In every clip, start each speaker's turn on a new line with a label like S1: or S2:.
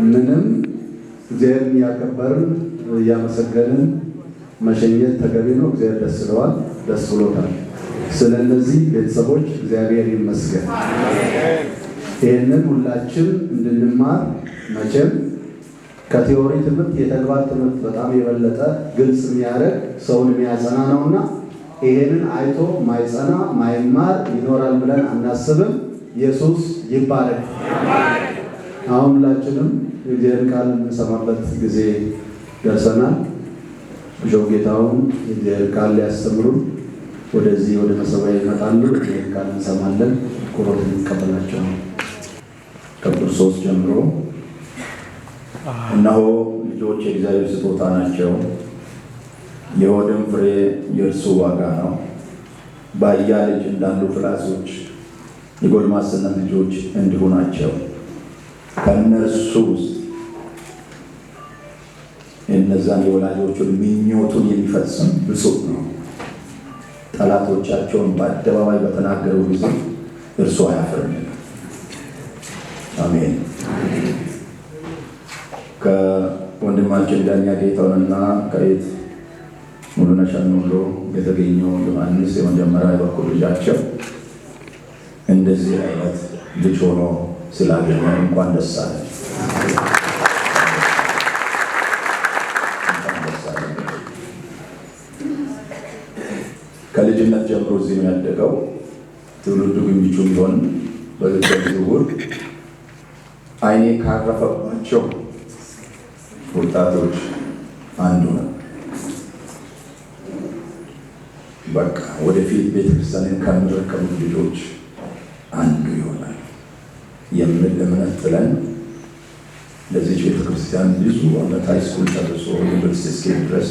S1: ምንም እግዚአብሔርን ያከበርን ያመሰገንን መሸኘት ተገቢ ነው። እግዚአብሔር ደስ ይለዋል፣ ደስ ብሎታል። ስለነዚህ ቤተሰቦች እግዚአብሔር ይመስገን። ይህንን ሁላችን እንድንማር መቼም ከቲዮሪ ትምህርት የተግባር ትምህርት በጣም የበለጠ ግልጽ የሚያደርግ ሰውን የሚያጸና ነውና ይሄንን አይቶ ማይጸና ማይማር ይኖራል ብለን አናስብም። ኢየሱስ ይባረክ። አሁን ሁላችንም የእግዚአብሔር ቃል እንሰማበት ጊዜ ደርሰናል። ቢሾፕ ጌታሁን የእግዚአብሔር ቃል ሊያስተምሩን ወደዚህ ወደ መሰባይ ይመጣሉ። የእግዚአብሔር ቃል እንሰማለን። ቁርባን እንቀበላቸው። ከቁጥር 3 ጀምሮ እነሆ ልጆች የእግዚአብሔር ስጦታ ናቸው፣ የሆድም ፍሬ የእርሱ ዋጋ ነው። ባያ ልጅ እንዳሉ ፍላጾች የጎልማስነት ልጆች እንዲሁ ናቸው። ከእነርሱ ውስጥ እነዛን የወላጆቹን ምኞቱን የሚፈጽም ብፁዕ ነው። ጠላቶቻቸውን በአደባባይ በተናገሩ ጊዜ እርሱ አያፍርም። አሜን። ከወንድማችን ዳኛ ጌታውንና ከየት ሙሉነሽ ኑሮ የተገኘው ዮሐንስ የመጀመሪያ የበኩር ልጃቸው እንደዚህ አይነት ልጅ ሆኖ ስላገኘ እንኳን ደስ አለ። ከልጅነት ጀምሮ እዚህ ነው ያደገው። ትውልዱ ግንቢቹ ቢሆን በልጅነት ዝውውር አይኔ ካረፈባቸው ወጣቶች አንዱ ነው። በቃ ወደፊት ቤተክርስቲያንን ከሚረከቡት ልጆች አንዱ ይሆናል የሚል እምነት ጥለን ለዚህ ቤተክርስቲያን ብዙ ዓመት ሃይስኩል ጨርሶ ዩኒቨርሲቲ እስኪሄድ ድረስ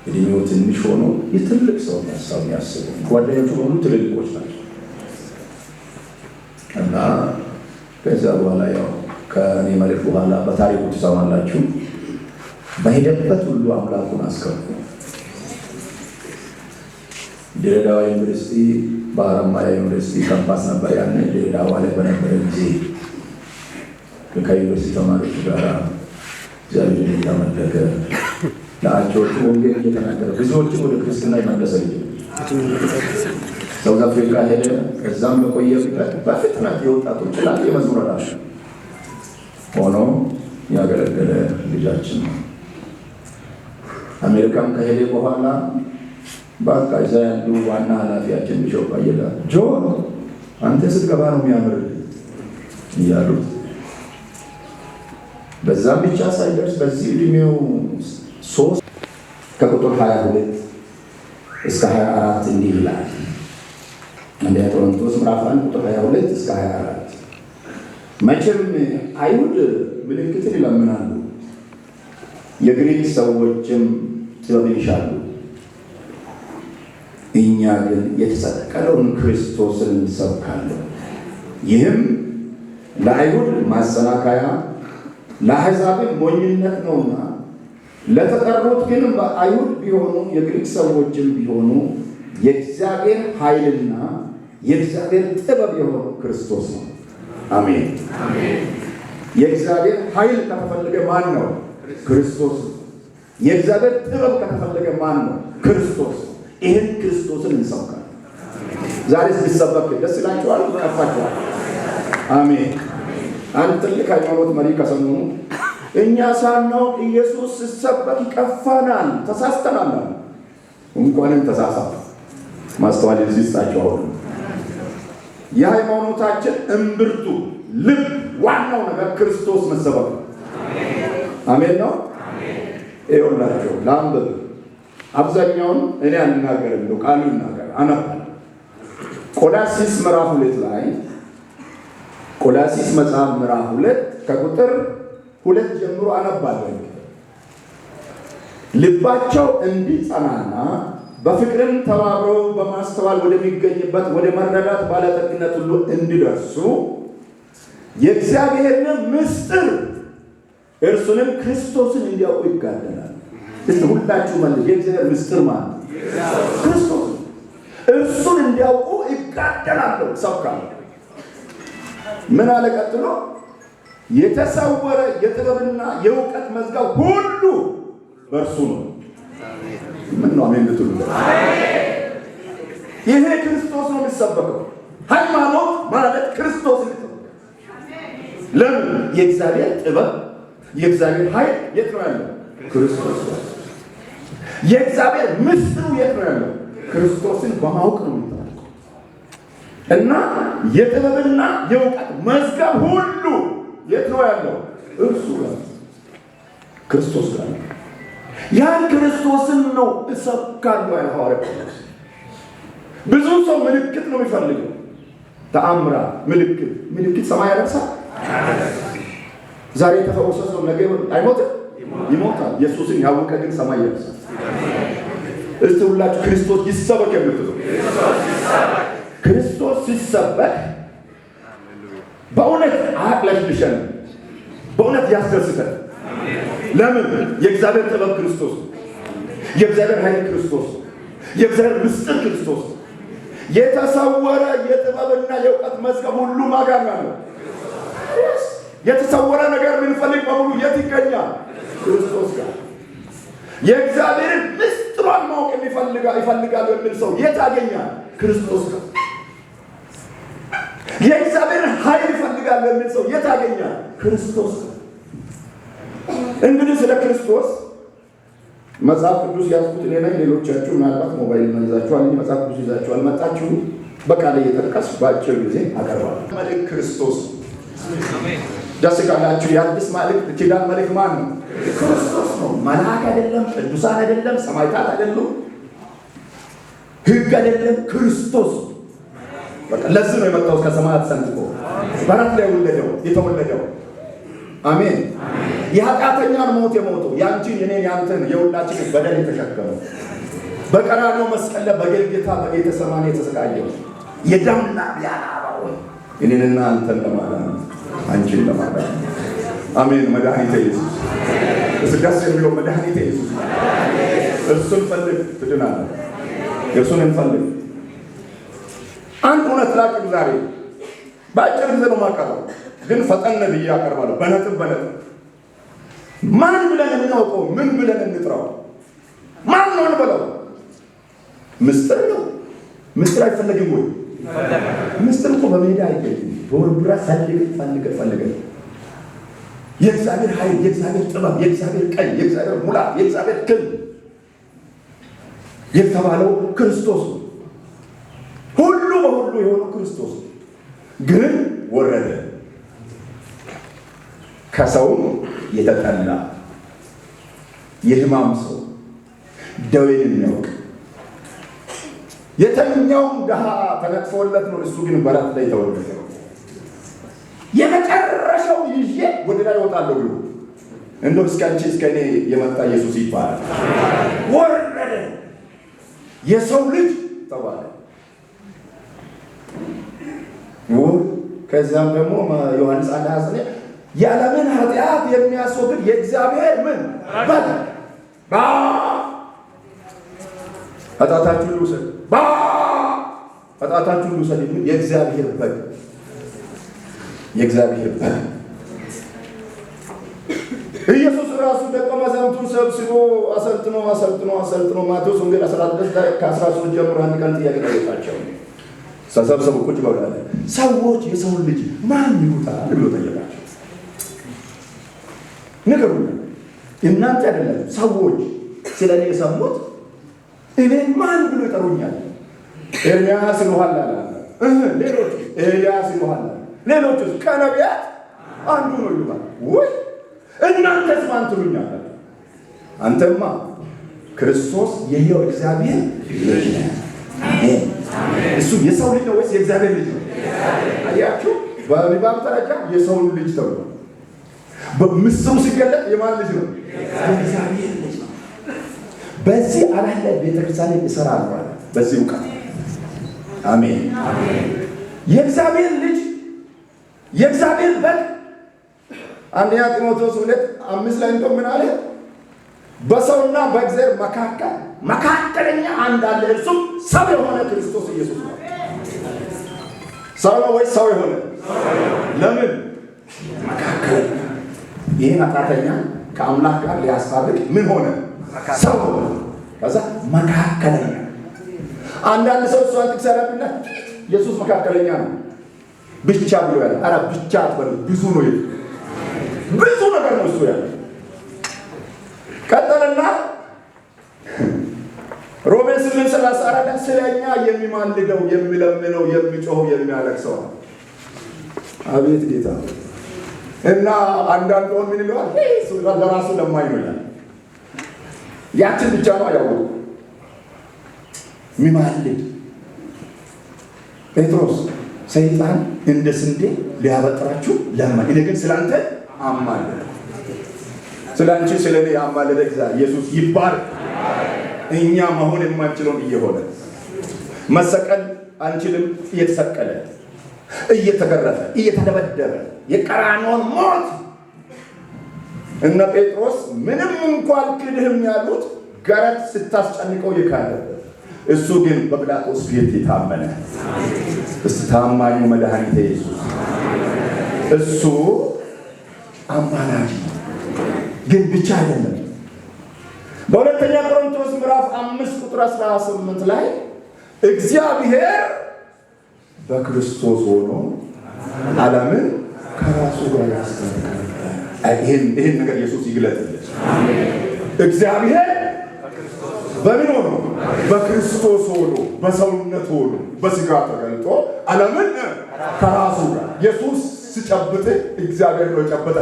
S1: እድሜው ትንሽ ሆኖ የትልቅ ሰው ሀሳብ የሚያስቡ ጓደኞቹ በሙሉ ትልልቆች ናቸው እና ከዚያ በኋላ ያው ከእኔ መልክ በኋላ በታሪኩ ትሰማላችሁ። በሄደበት ሁሉ አምላኩን አስከብሮ ድሬዳዋ ዩኒቨርሲቲ በአረማያ ዩኒቨርሲቲ ካምፓስ ነበር። ያኔ ድሬዳዋ ላይ በነበረ ጊዜ ከዩኒቨርሲቲ ተማሪዎች ጋር እግዚአብሔር እያመለከ ለአቸዎቹ ወንጌል እየተናገረ ብዙዎችን ወደ ክርስትና የመለሰ ልጅ ሳውዝ አፍሪካ ሄደ። ከዛም በቆየበት በፍጥነት የወጣቶች ላይ የመዝሙር ራሽ ሆኖ ያገለገለ ልጃችን ነው። አሜሪካም ከሄደ በኋላ በቃ እዛ ያሉ ዋና ኃላፊያችን ቢሾፕ አየለ ጆ አንተ ስትገባ ነው የሚያምር እያሉት በዛም ብቻ ሳይደርስ በዚህ ዕድሜው 3 ከቁጥር 22 እስከ 24 እንዲህ ይላል። አንደኛ ቆሮንቶስ ምዕራፍ 1 ቁጥር 22 እስከ 24 መቼም አይሁድ ምልክትን ይለምናሉ፣ የግሪክ ሰዎችም ጥበብን ይሻሉ። እኛ ግን የተሰቀለውን ክርስቶስን እንሰብካለን። ይህም ለአይሁድ ማሰናከያ ለአሕዛብም ሞኝነት ነውና፣ ለተጠሩት ግን በአይሁድ ቢሆኑ የግሪክ ሰዎችም ቢሆኑ የእግዚአብሔር ኃይልና የእግዚአብሔር ጥበብ የሆነው ክርስቶስ ነው። አሜን። የእግዚአብሔር ኃይል ከተፈለገ ማን ነው? ክርስቶስ። የእግዚአብሔር ጥበብ ከተፈለገ ማን ነው? ክርስቶስ። ይህን ክርስቶስን እንሰብካለን። ዛሬ ሲሰበክ ደስ ይላችኋል? ከፋችኋል? አሜን። አንድ ትልቅ ሃይማኖት መሪ ከሰሞኑ እኛ ሳናውቅ ኢየሱስ ሲሰበክ ይቀፋናል፣ ተሳስተናል። እንኳንም ተሳሳተ። ማስተዋል ይስጣችሁ። አሁን የሃይማኖታችን እምብርቱ ልብ ዋናው ነገር ክርስቶስ መሰበክ። አሜን ነው። ይኸውላችሁ ለአንብብ አብዛኛውን እኔ አልናገርም፣ ነው ቃሉ ይናገር። አነባለሁ። ቆላስይስ ምዕራፍ 2 ላይ ቆላስይስ መጽሐፍ ምዕራፍ 2 ከቁጥር 2 ጀምሮ አነባለሁ። ልባቸው እንዲጸናና በፍቅርም ተባብረው በማስተዋል ወደሚገኝበት ወደ መረዳት ባለጠግነት ሁሉ እንዲደርሱ የእግዚአብሔርን ምስጢር እርሱንም ክርስቶስን እንዲያውቁ ይጋደላል። እስቲ ሁላችሁ ማለት የእግዚአብሔር ምስጢር ማለት ክርስቶስ እርሱን እንዲያውቁ ይጋደላል። ሰብካለሁ። ምን አለ ቀጥሎ? የተሰወረ የጥበብና የእውቀት መዝገብ ሁሉ በእርሱ ነው። ምን ነው አሜን ልትሉ? ይሄ ክርስቶስ ነው የሚሰበከው። ሃይማኖት ማለት ክርስቶስ ነው። ለምን? የእግዚአብሔር ጥበብ የእግዚአብሔር ኃይል የት ነው ያለው? ክርስቶስ ነው። የእግዚአብሔር ምስጢሩ የት ነው ያለው? ክርስቶስን በማወቅ ነው የሚታወቀው። እና የጥበብና የእውቀት መዝገብ ሁሉ የት ነው ያለው? እርሱ ጋር ክርስቶስ ጋር። ያን ክርስቶስን ነው እሰብካለሁ ያለ ሐዋርያ ጳውሎስ። ብዙ ሰው ምልክት ነው የሚፈልገው። ተአምራት፣ ምልክት ሰማይ ያደርሳል። ዛሬ የተፈወሰ ሰው ነገ አይሞትም? ይሞታል። ኢየሱስን ያወቀ ግን ሰማይ ያደርሳል። እስቲ ሁላችሁ ክርስቶስ ይሰበክ የምትሉ ክርስቶስ ሲሰበክ በእውነት አያቅለሽልሸን፣ በእውነት ያስደስተን። ለምን? የእግዚአብሔር ጥበብ ክርስቶስ፣ የእግዚአብሔር ኃይል ክርስቶስ፣ የእግዚአብሔር ምስጢር ክርስቶስ። የተሰወረ የጥበብና የእውቀት መዝገብ ሁሉ ማጋር ነው። የተሰወረ ነገር ምንፈልግ በሙሉ የት ይገኛል? ክርስቶስ ጋር። የእግዚአብሔርን ምስጢሯን ማወቅ ይፈልጋል የሚል ሰው የት ያገኛል? ክርስቶስ ጋር። የእግዚአብሔርን ኃይል ይፈልጋል የሚል ሰው የት ያገኛል? ክርስቶስ ጋር። እንግዲህ ስለ ክርስቶስ መጽሐፍ ቅዱስ ያዝኩት እኔ ነኝ። ሌሎቻችሁ ምናልባት ሞባይል ይዛችኋል እንጂ መጽሐፍ ቅዱስ ይዛችሁ አልመጣችሁ። በቃል እየጠቀስ በአጭር ጊዜ አቀርባለሁ። መልእክት ክርስቶስ ደስ ካላችሁ የአዲስ መልእክት ኪዳን መልእክት ማን ነው? ክርስቶስ ነው። መልአክ አይደለም፣ ቅዱሳን አይደለም፣ ሰማዕታት አይደሉም፣ ሕግ አይደለም፣ ክርስቶስ። በቃ ለዚህ ነው የመጣው ከሰማያት ሰንጥቆ በረት ላይ የተወለደው። አሜን። የኃጢአተኛን ሞት የሞተው ያንቺን የኔን ያንተን የሁላችንን በደል የተሸከመው በቀራንዮ መስቀል ላይ በጌልጌታ በጌተሰማኒ የተሰቃየው የደምና ያላባው እኔንና አንተን ለማዳን አንቺን ለማዳን። አሜን። መድኃኒቴ ኢየሱስ እስዳስ የሚለው መድኃኒቴ ኢየሱስ እርሱን ፈልግ ትድናለህ። እርሱን እንፈልግ። አንድ እውነት ላቅም ዛሬ በአጭር ጊዜ ነው የማቀርበው፣ ግን ፈጠን ብዬ አቀርባለሁ። በነጥብ ማን ብለን እናውቀው? ምን ብለን እንጥራው? ማን ነው እንበለው? ምስጢር ነው። ምስጢር አይፈለግም ወይ? ምስጢር እኮ በሜዳ አይገኝም። በወንዱራ ፈልገን የእግዚአብሔር ኃይል፣ የእግዚአብሔር ጥበብ፣ የእግዚአብሔር ቀኝ፣ የእግዚአብሔር ሙላት፣ የእግዚአብሔር ክንድ የተባለው ክርስቶስ ነው። ሁሉ በሁሉ የሆነው ክርስቶስ ግን ወረደ። ከሰውም የተጠላ የሕማም ሰው፣ ደዌን የሚያውቅ የተኛውም ድሃ ተነጥፎለት ነው። እሱ ግን በራት ላይ ተወለደ። የመጨረሻው ይዤ ወደ ላይ እወጣለሁ ብሎ እንደው እስከ አንቺ እስከ እኔ የመጣ ኢየሱስ ይባላል። ወረደ፣ የሰው ልጅ ተባለ። ከዚያም ደግሞ ዮሐንስ 1:29 የዓለምን ኃጢአት የሚያስወግድ የእግዚአብሔር ምን በግ ኃጢአታችሁን ልውሰድ ኃጢአታችሁን ልውሰድ የሚል የእግዚአብሔር በግ ኢየሱስ ራሱ ደቀ መዛሙርቱን ሰብስቦ አሰልጥኖ ማቴዎስ ወንጌል 14 ከ13 ጀምሮ አንድ ቀን ጥያቄ ጠየቃቸው። ተሰብሰቡ ቁጭ ብለው ሰዎች የሰውን ልጅ ማን ይሉታል ብሎ ጠየቃቸው። ንገሩኝ፣ እናንተ አይደላችሁ ሰዎች ስለ እኔ የሰሙት እኔን ማን ብሎ ይጠሩኛል? ኤርምያስ ይሉሃል አለ። ሌሎቹ ኤልያስ ይሉሃል አለ። ሌሎቹ ከነቢያት አንዱ ነው ይሉሃል። ወይ እናንተስ ማን ትሉኛላችሁ? አንተማ ክርስቶስ የሕያው እግዚአብሔር ልጅ ነህ። አሜን። እሱ የሰው ልጅ ነው ወይስ የእግዚአብሔር ልጅ ነው? አያችሁ፣ በንባብ ደረጃ የሰው ልጅ ተብሎ በምስሉ ሲገለጥ የማን ልጅ ነው? የእግዚአብሔር ልጅ ነው። በዚህ ዓለም ላይ ቤተክርስቲያን እሰራለሁ አለ። በዚህ እውቀት አሜን። የእግዚአብሔር ልጅ የእግዚአብሔር በግ አንደኛ ጢሞቴዎስ 2:5 ላይ እንደው ምን አለ? በሰውና በእግዚአብሔር መካከለኛ አንድ አለ፣ እርሱም ሰው የሆነ ክርስቶስ ኢየሱስ ነው። ሰው ነው ወይስ ሰው የሆነ? ለምን መካከለኛ። ይህን ኃጢአተኛ ከአምላክ ጋር ሊያስታርቅ ምን ሆነ? ሰው ሆነ። ከዛ መካከለኛ። አንዳንድ ሰው እሷን ጥቅስ ያደርግና ኢየሱስ መካከለኛ ነው ብቻ ብሎ ያለ። ኧረ ብቻ አትበሉ፣ ብዙ ነው ይል፣ ብዙ ነገር ነው እሱ ያለ። ቀጠለና ሮሜ 8:34 ስለኛ የሚማልደው የሚለምነው የሚጮኸው የሚያለቅሰው አቤት ጌታ። እና አንዳንድ ወን ምን ይለዋል? ለራሱ ለማኝ ነው ይላል። ያችን ብቻ ነው ያወቁ ሚማልድ። ጴጥሮስ ሰይጣን እንደ ስንዴ ሊያበጥራችሁ ለማኝ፣ እኔ ግን ስላንተ አማለደ። ስላንቺ ስለኔ አማለደ እግዚአብሔር ኢየሱስ ይባል። እኛ መሆን የማንችለውን እየሆነ መሰቀል አንችልም፣ እየተሰቀለ እየተገረፈ እየተደበደበ የቀራንዮን ሞት እነ ጴጥሮስ ምንም እንኳን ክድህም ያሉት ገረት ስታስጨንቀው ይካለበት፣ እሱ ግን በጲላጦስ ፊት የታመነ ታማኙ መድኃኒቴ ኢየሱስ እሱ አማላጅ ግን ብቻ አይደለም። በሁለተኛ ቆሮንቶስ ምዕራፍ 5:18 ላይ እግዚአብሔር በክርስቶስ ሆኖ ዓለምን ከራሱ ጋር ያስታርቃል። ይህን ነገር ኢየሱስ ይግለጥልን። እግዚአብሔር በምን ሆኖ? በክርስቶስ ሆኖ በሰውነት ሆኖ በስጋ ተገልጦ ዓለምን ከራሱ ጋር። ኢየሱስ ሲጨብጥ እግዚአብሔር ነው የጨበጠ።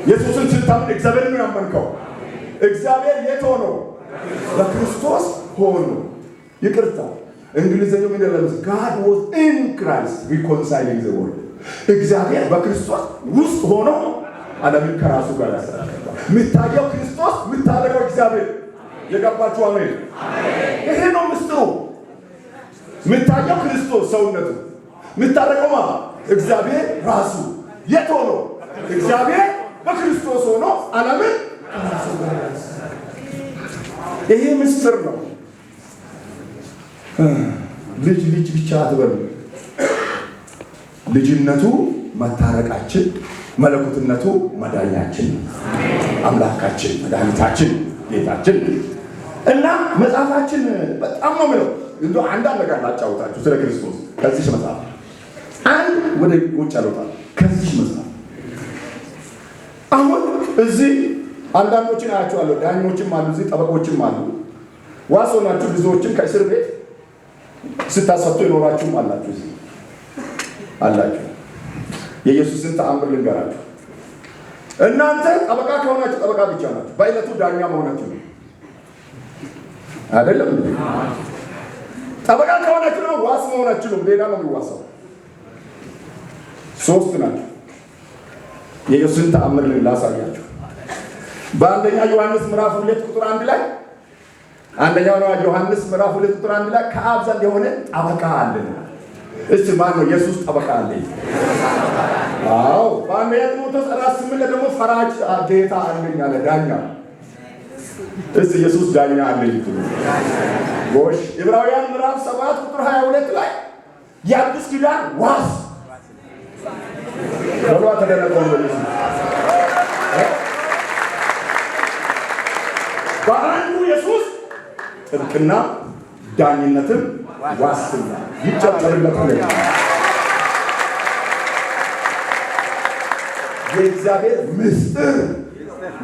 S1: ኢየሱስን ስታምን እግዚአብሔር ነው ያመንከው። እግዚአብሔር የት ሆኖ? በክርስቶስ ሆኖ። ይቅርታ እንግሊዘኛው ምን ይላል? God was in Christ reconciling the world። እግዚአብሔር በክርስቶስ ውስጥ ሆኖ ዓለምን ከራሱ ጋር ያስታርቃል። የሚታየው ክርስቶስ፣ የሚታረቀው እግዚአብሔር። የገባችሁ? አሜን። ይሄ ነው ምስጢሩ። የሚታየው ክርስቶስ ሰውነቱ፣ የሚታረቀው ማለት እግዚአብሔር ራሱ። የት ሆኖ? እግዚአብሔር በክርስቶስ ሆኖ ዓለምን ከራሱ ጋር ያስታርቃል። ይሄ ምስጢር ነው። ልጅ ብቻ አትበሉ። ልጅነቱ መታረቃችን፣ መለኮትነቱ መዳኛችን፣ አምላካችን፣ መድኃኒታችን፣ ጌታችን እና መጽሐፋችን በጣም ነው የሚለው። እንዶ አንዳንድ ነገር ላጫውታችሁ ስለ ክርስቶስ ከዚህ መጽሐፍ አንድ ወደ ውጭ አልወጣም። ከዚህ መጽሐፍ አሁን እዚህ አንዳንዶችን አያቸዋለሁ። ዳኞችም አሉ፣ እዚህ ጠበቆችም አሉ። ዋስ ሆናችሁ ብዙዎችን ከእስር ቤት ስታሰጡ ይኖራችሁም አላችሁ። እዚህ አላችሁ። የኢየሱስን ተአምር ልንገራችሁ። እናንተ ጠበቃ ከሆናችሁ ጠበቃ ብቻ ናችሁ። በአይነቱ ዳኛ መሆናችሁ ነው አይደለም? ጠበቃ ከሆናችሁ ነው ዋስ መሆናችሁ ነው። ሌላ ነው የሚዋሳው። ሶስት ናችሁ። የኢየሱስን ተአምር ላሳያችሁ። በአንደኛ ዮሐንስ ምዕራፍ 2:1 ላይ አንደኛው ዮሐንስ ምዕራፍ 2:1 ላይ ከአብ ዘንድ የሆነ ጠበቃ አለን። እስቲ ማን ነው ኢየሱስ ጠበቃ አለኝ? አዎ። በአንደኛ ጢሞቴዎስ 4:8 ደግሞ ፈራጅ ጌታ አለኝ አለ፣ ዳኛ። እስቲ ኢየሱስ ዳኛ አለኝ ትሉ ጎሽ። ዕብራውያን ምዕራፍ 7:22 ላይ የአዲስ ኪዳን ዋስ በሏ ተደረገው በኢየሱስ በአንዱ ኢየሱስ ጥብቅና ዳኝነትም ዋስትና ይጨመርለታል። የእግዚአብሔር ምስጢር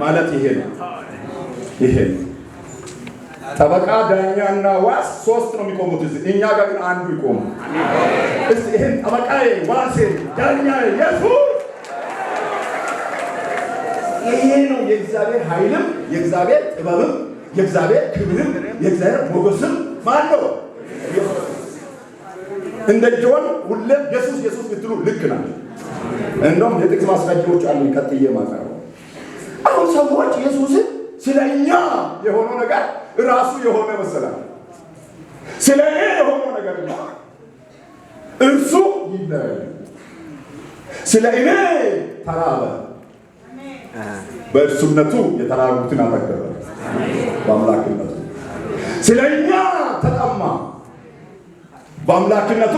S1: ማለት ይሄ ነው። ይሄ ጠበቃ፣ ዳኛና ዋስ ሶስት ነው የሚቆሙት እዚህ። እኛ ጋር ግን አንዱ ይቆማል። እስቲ ይሄን ጠበቃዬ፣ ዋሴ፣ ዳኛዬ ኢየሱስ። ይሄ ነው የእግዚአብሔር ኃይልም የእግዚአብሔር ጥበብም የእግዚአብሔር ክብርም የእግዚአብሔር ሞገስም ማን ነው? እንደ ጆን ሁሌም ኢየሱስ ኢየሱስ ብትሉ ልክ ናቸው። እንደውም የጥቅስ ማስረጃዎች አሉ። ቀጥዬ ማቀረው አሁን ሰዎች ኢየሱስን ስለኛ የሆነው ነገር ራሱ የሆነ መሰላል። ስለኔ የሆነው ነገር ነው እርሱ ይለያል። ስለ እኔ ተራበ፣ በእርሱነቱ የተራቡትን አጠገበ። በአምላክነቱ ስለኛ ተጠማ፣ በአምላክነቱ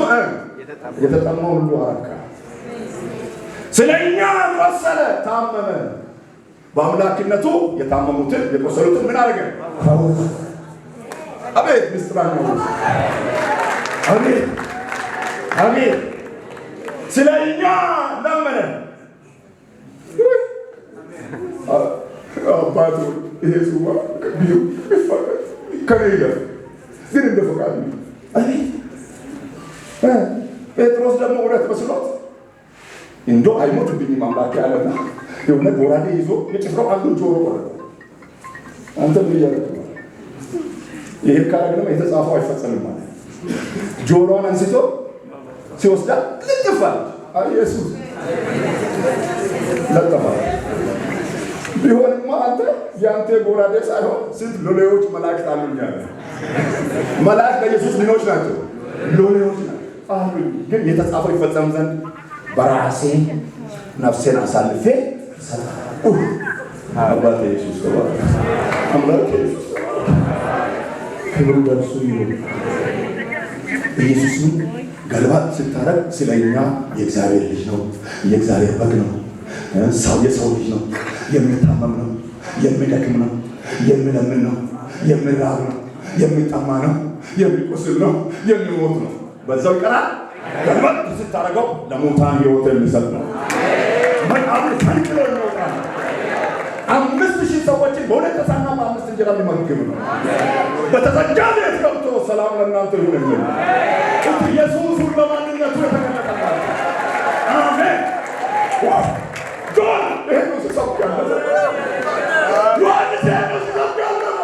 S1: የተጠማው ሁሉ አረካ። ስለኛ ቆሰለ፣ ታመመ። በአምላክነቱ የታመሙትን የቆሰሉትን ምን አደረገ? አቤት ምስጥራኛው! አቤት አቤት! ስለኛ ለመነ። አባቱ ይሄ ጽዋ ቢዩ ከኔ ጋር ግን እንደ ፈቃዱ። አቤት! ጴጥሮስ ደግሞ እውነት መስሎት እንደው አይሞትብኝም አምላክ ያለና የሆነ ጎራዴ ይዞ የጭፍራው አንዱ ጆሮ ቆረጠ። አንተ ምን እያደረግህ ነው? ይሄን ካረግነው የተጻፈው አይፈጸምም ማለት ጆሮዋን አንስቶ ሲወስዳት ልጥፋል። ኢየሱስ ለጠፋ። ቢሆንማ አንተ ያንተ ጎራዴ ሳይሆን ስንት ሎሌዎች መላእክት አሉኛል። መላእክት ለኢየሱስ ምኖች ናቸው? ሎሌዎች ናቸው። ግን የተጻፈው ይፈጸም ዘንድ በራሴ ነፍሴን አሳልፌ ሰጣሁ። አባቴ ኢየሱስ ተባረከ። አምላኬ ኢየሱስ ክብሩ ለእርሱ ይሁን። ኢየሱስን ገልባት ስታረግ ስለኛ የእግዚአብሔር ልጅ ነው፣ የእግዚአብሔር በግ ነው፣ የሰው ልጅ ነው፣ የሚታመም ነው፣ የሚደክም ነው፣ የሚለምን ነው፣ የሚራብ ነው፣ የሚጠማ ነው፣ የሚቆስል ነው፣ የሚሞት ነው። በዛው ይቀራል። ገልባት ስታረገው ለሙታን ሕይወት የሚሰጥ ነው። መቃብር ፈንቅሎ ይወጣል። 5000 ሰዎችን በሁለት ዓሣና በ5 እንጀራ የሚመግብ ነው። በተዘጋ ቤት ገብቶ ሰላም ለእናንተ ይሁን የሚል ኢየሱስ በማንነቱ የተገለጠበት። አሜን። ጆን ይሄን ነው ሲሰብክ ያለው። ዮሐንስ ይሄን ነው ሲሰብክ ያለው።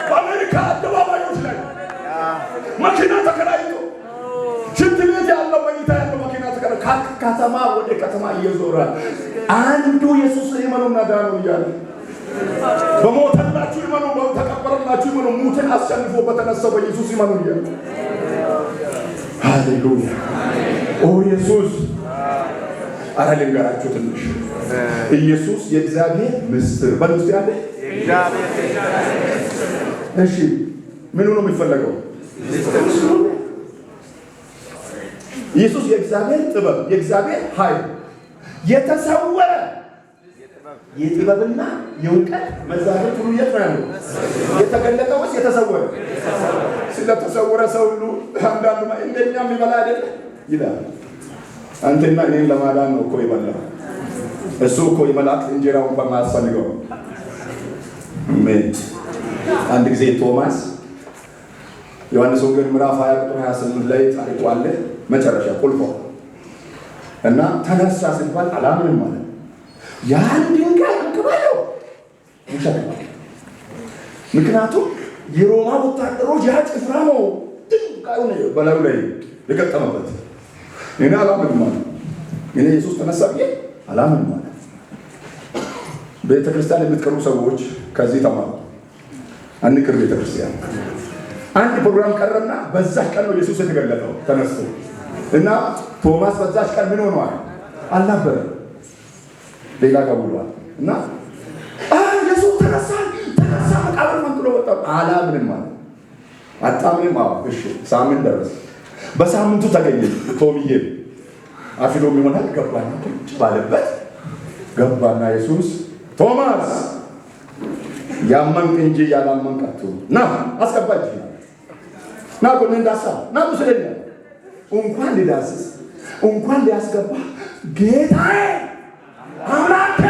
S1: በአሜሪካ አደባባዮች ላይ መኪና ተከራይቶ ሽንት ቤት ያለው መኝታ ያለው መኪና ተከራይቶ ከተማ ወደ ከተማ እየዞረ አንዱ ኢየሱስ ይመኑና ዳኑ እያለ በሞተላችሁ ይመኑ፣ በተቀበረላችሁ ይመኑ፣ ሙትን አሸንፎ በተነሳው በኢየሱስ ይመኑ እያለ ሃሌሉያ! ኦ ኢየሱስ! አረ ልንገራችሁ ትንሽ ኢየሱስ የእግዚአብሔር ምስጢር በልውስጥ ያለ እሺ፣ ምኑ ነው የሚፈለገው? ኢየሱስ የእግዚአብሔር ጥበብ፣ የእግዚአብሔር ኃይል፣ የተሰወረ የጥበብና የእውቀት መዛግብት ሁሉ የት ነው ያለው? የተገለጠ ወይስ የተሰወረ? ስለተሰወረ ሰው ሁሉ አንዳንዱ እንደኛ የሚበላ አይደል ይላል። አንተና እኔን ለማዳን ነው እኮ ይበላል። እሱ እኮ የመላእክት እንጀራውን በማያስፈልገው። አንድ ጊዜ ቶማስ ዮሐንስ ወንጌል ምዕራፍ 20 ቁጥር 28 ላይ ታሪኩ አለ። መጨረሻ ቁልፎ እና ተነሳ ሲባል አላምንም ማለት ያን ድንጋይ እንከባለው ይሸከማል። ምክንያቱም የሮማ ወታደሮች ያ ጭፍራ ነው ድንጋዩን በላዩ ላይ የገጠመበት። እኔ አላምንም ማለት እኔ ኢየሱስ ተነሳ ብዬ አላምንም ማለት። ቤተክርስቲያን የምትቀሩ ሰዎች ከዚህ ተማሩ። አንቅር ቤተክርስቲያን አንድ ፕሮግራም ቀረና በዛች ቀን ነው ኢየሱስ የተገለጠው ተነስቶ እና ቶማስ በዛች ቀን ምን ሆኗል? አልነበረም፣ ሌላ ጋር ውሏል። እና ኢየሱስ ተነሳ መቃብር መንጥሎ ወጣ። አላምንም ማለት አጣምንም። እሺ ሳምንት ደረሰ። በሳምንቱ ተገኘ። ቶሚዬ አፊሎም ይሆናል ገባና ባለበት ገባና ኢየሱስ ቶማስ ያመንክ እንጂ ያላመንክ አትሁን፣ ና አስገባጅ ና ቆም እንዳሳ ና ስለኛ እንኳን ሊዳስስ እንኳን ሊያስገባ ጌታዬ አምላኬ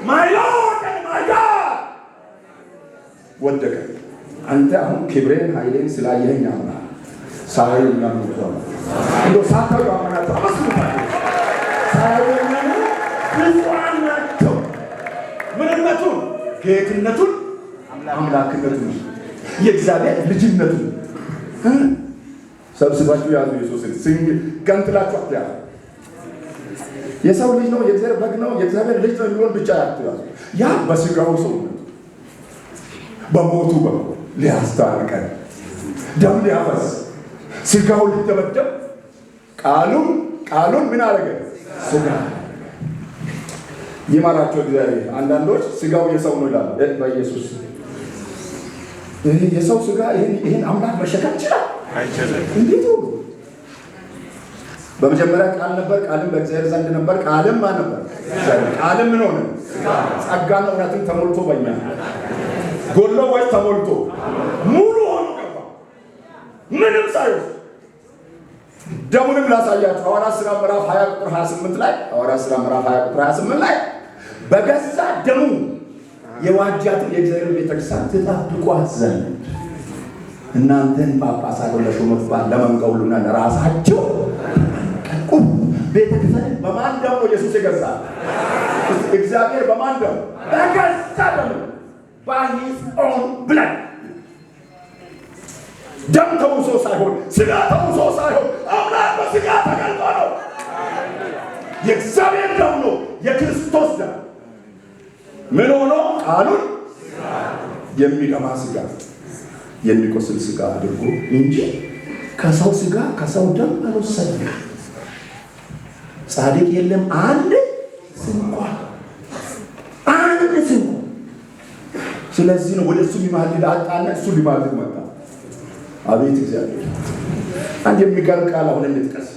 S1: ማይ ሎርድ ኤንድ ማይ ጋድ ወደቀ። አንተ አሁን ክብሬን ኃይሌን ስላየኸኝ አምናለሁ። ሳይሆን ነው እንዶ ሳታው አምናለሁ። አመስግናለሁ። ሳይሆን ነው ብዙዋን ናቸው። ምንነቱን ጌትነቱን አምላክነቱን የእግዚአብሔር ልጅነቱን ሰብስባችሁ ያዙ። ኢየሱስን ሲንግ ገንጥላችሁ አትያዙ። የሰው ልጅ ነው፣ የእግዚአብሔር በግ ነው፣ የእግዚአብሔር ልጅ ነው የሚሆን ብቻ አትያዙ። ያ በስጋው ሰው በሞቱ በኩል ሊያስታርቀን ደም ሊያፈስ ስጋው ሊደበደብ ቃሉን ምን አደረገ? ስጋ ይማራቸው እግዚአብሔር። አንዳንዶች ስጋው የሰው ነው ይላሉ። በኢየሱስ የሰው ስጋ ይሄን አምላክ መሸከም ይችላል? አይችልም። እንዴት ነው? በመጀመሪያ ቃል ነበር፣ ቃልም በእግዚአብሔር ዘንድ ነበር፣ ቃልም ማን ነበር? ቃልም ምን ሆነ? ጸጋና እውነትን ተሞልቶ በእኛ ጎሎ ወይ ተሞልቶ ሙሉ ሆኖ ገባ። ምንም ሳይሆን ደሙንም ላሳያችሁ። ሐዋርያት ሥራ ምዕራፍ 20 ቁጥር 28 ላይ ሐዋርያት ሥራ ምዕራፍ 20 ቁጥር 28 ላይ በገዛ ደሙ የዋጃትን የእግዚአብሔር ቤተክርስቲያን ትጠብቋት ዘንድ እናንተን ጳጳሳት ለሹመት ለመንቀውሉና ለራሳቸው ቀቁ። ቤተክርስቲያን በማን ደም ነው ኢየሱስ የገዛት? እግዚአብሔር በማን ደም? በገዛ ደሙ by his own blood። ደም ተውሶ ሳይሆን ስጋ ተውሶ ሳይሆን አምላክ በስጋ ተገልጦ ነው። የእግዚአብሔር ደም ነው፣ የክርስቶስ ደም። ምን ሆኖ? ቃሉን የሚቀማ ስጋ የሚቆስል ስጋ አድርጎ እንጂ ከሰው ስጋ ከሰው ደም አልወሰደም። ጻድቅ የለም አንድ ስንኳ፣ አንድ ስንኳ። ስለዚህ ነው ወደ እሱ ሊማልድ አጣና እሱ ሊማልድ መጣ። አቤት እግዚአብሔር! አንድ የሚገርም ቃል አሁን እንጥቀስ።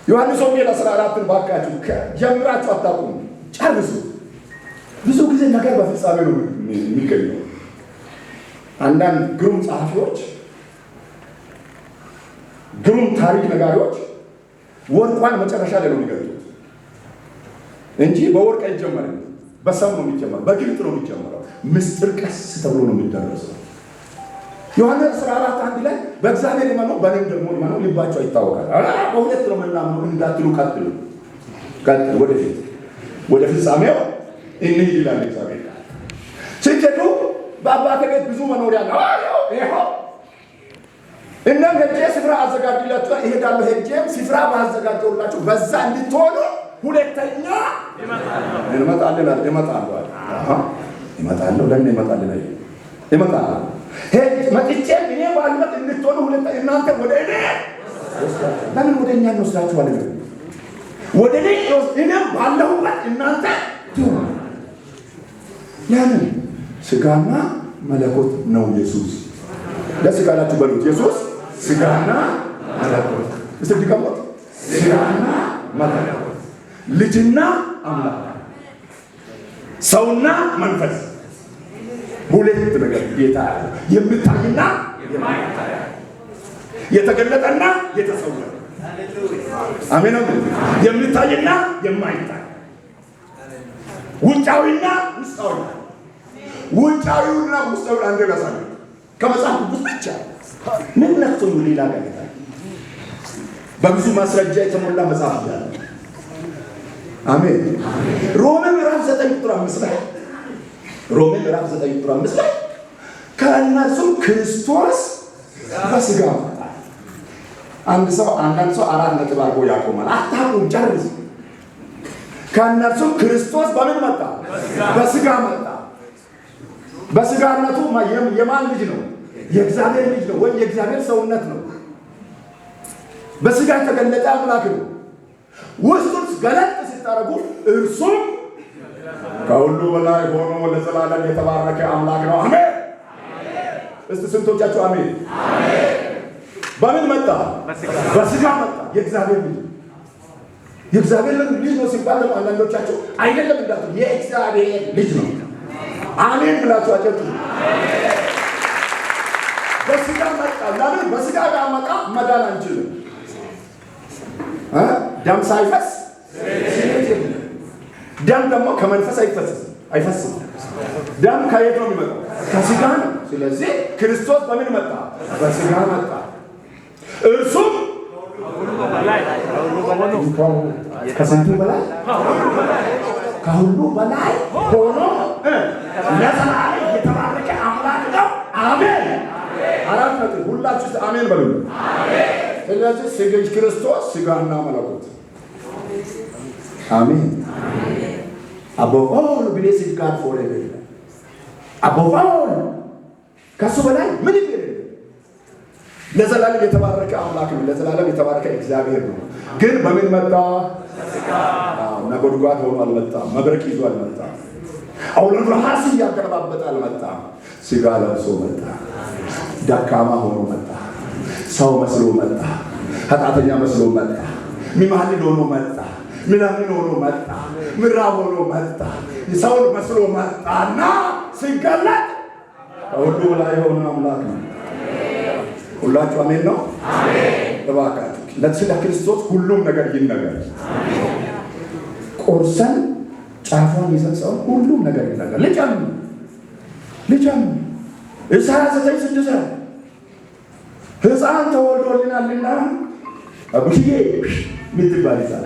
S1: ዮሐንስ ወንጌል 14ን ባካችሁ ጀምራችሁ አታቁሙ፣ ጨርሱ። ብዙ ጊዜ ነገር በፍጻሜ ነው የሚገኘው። አንዳንድ ግሩም ጸሐፊዎች፣ ግሩም ታሪክ ነጋሪዎች ወርቋን መጨረሻ ላይ ነው የሚገልጡት እንጂ በወርቅ አይጀመርም። በሰው ነው የሚጀመረው፣ በግልጥ ነው የሚጀመረው። ምስጢር ቀስ ተብሎ ነው የሚደረሰው። ዮሐንስ 14:1 ላይ በእግዚአብሔር ይመኑ በእኔም ደግሞ ይመኑ ልባቸው ይታወቃል። በሁለት ነው የምናምነው እንዳትሉ ቀጥሉ፣ ወደፊት ወደ ፍጻሜው እንሂድ ይላል እግዚአብሔር። ስትሄዱ በአባቴ ቤት ብዙ መኖሪያ ነው። ይኸው እናም ሄጄ ስፍራ አዘጋጅላችሁ እሄዳለሁ። ሄጄም ስፍራ ባዘጋጀሁላችሁ በዛ እንድትሆኑ ሁለተኛ እመጣለሁ። ለምን እመጣለሁ? መጥቼም እኔ ባለበት እንድትሆኑ ሁለተኛ እናንተ ወደ እኔ ለምን ወደ እኛ እንወስዳችኋለን? ወደ እኔ እኔም ባለሁበት እናንተ ለምን? ስጋና መለኮት ነው ኢየሱስ። ደስ ካላችሁ በሉት ኢየሱስ ስጋና መለኮት። እስቲ ድገሙት። ስጋና መለኮት፣ ልጅና አምላክ፣ ሰውና መንፈስ፣ ሁለት ነገር ጌታ ያለው የሚታይና የማይታይ፣ የተገለጠና የተሰወረ። አሜን። የሚታይና የማይታይ፣ ውጫዊና ውስጣዊ። ውጫዊውና ውስጣዊ አንድ ያሳዩ ከመጽሐፍ ቅዱስ ብቻ ምን ነክቶ ሌላ ጋር በብዙ ማስረጃ የተሞላ መጽሐፍ ያለ። አሜን። ሮሜ ምዕራፍ 9 ቁጥር 5 ላይ ከእነርሱም ክርስቶስ በስጋ መጣ። አንዳንድ ሰው 4 ነጥብ አድርጎ ያቆማል። አታቁም፣ ጨርስ። ከእነርሱም ክርስቶስ በምን መጣ? በስጋ መጣ። በስጋነቱ የማን ልጅ ነው? የእግዚአብሔር ልጅ ነው፣ ወይም የእግዚአብሔር ሰውነት ነው። በስጋ የተገለጠ አምላክ ነው። ውስጡን ገለጥ ሲታረጉ እርሱም ከሁሉ በላይ ሆኖ ለዘላለም የተባረከ አምላክ ነው። አሜን። እስቲ ስንቶቻችሁ አሜን? በምን መጣ? በስጋ መጣ። የእግዚአብሔር ልጅ የእግዚአብሔር ልጅ ነው ሲባል ደግሞ አንዳንዶቻችሁ አይደለም እንዳትሉ፣ የእግዚአብሔር ልጅ ነው። አሜን ብላችሁ አጨብጭቡ። በስጋ መጣ። ለምን? በስጋ ጋር መጣ መዳን አንችልም። ደም ሳይፈስ ደም ደግሞ ከመንፈስ አይፈስም። ደም ከየት ነው የሚመጣው? ከስጋ ነው። ስለዚህ ክርስቶስ በምን መጣ? በስጋ መጣ። እርሱም ከስንቱ በላይ ከሁሉ በላይ ሆኖ ለዘላለም የተባረከ አምላክ ነው። አሜን። 4 ነጥብ። ሁላችሁ አሜን በሉ። ስለዚህ ስጋጅ ክርስቶስ ስጋና መለኮት። አሜን። above all blessed God forever። above all ከሱ በላይ ምን ይገኛል? ለዘላለም የተባረከ አምላክ ነው። ለዘላለም የተባረከ እግዚአብሔር ነው። ግን በምን መጣ? ነጎድጓድ ሆኖ አልመጣም። መብረቅ ይዞ አልመጣም። አውሎ ነፋስ እያገለባበጠ አልመጣም። ስጋ ለብሶ መጣ። ደካማ ሆኖ መጣ። ሰው መስሎ መጣ። ኃጢአተኛ መስሎ መጣ። ሚማልድ ሆኖ መጣ። ምናምን ሆኖ መጣ። ምራብ ሆኖ መጣ። ሰውን መስሎ መጣና ሲገለጥ ከሁሉ በላይ የሆነ አምላክ ነው። ሁላችሁ አሜን ነው? አሜን። እባካችሁ ስለ ክርስቶስ ሁሉም ነገር ይነገር። ቆርሰን ጫፏን ይዘን ሰው ሁሉም ነገር ይነገር። ልጅም ኢሳይያስ 9:6 ሕፃን ተወልዶልናልና አቡዬ ምትባል ይላል።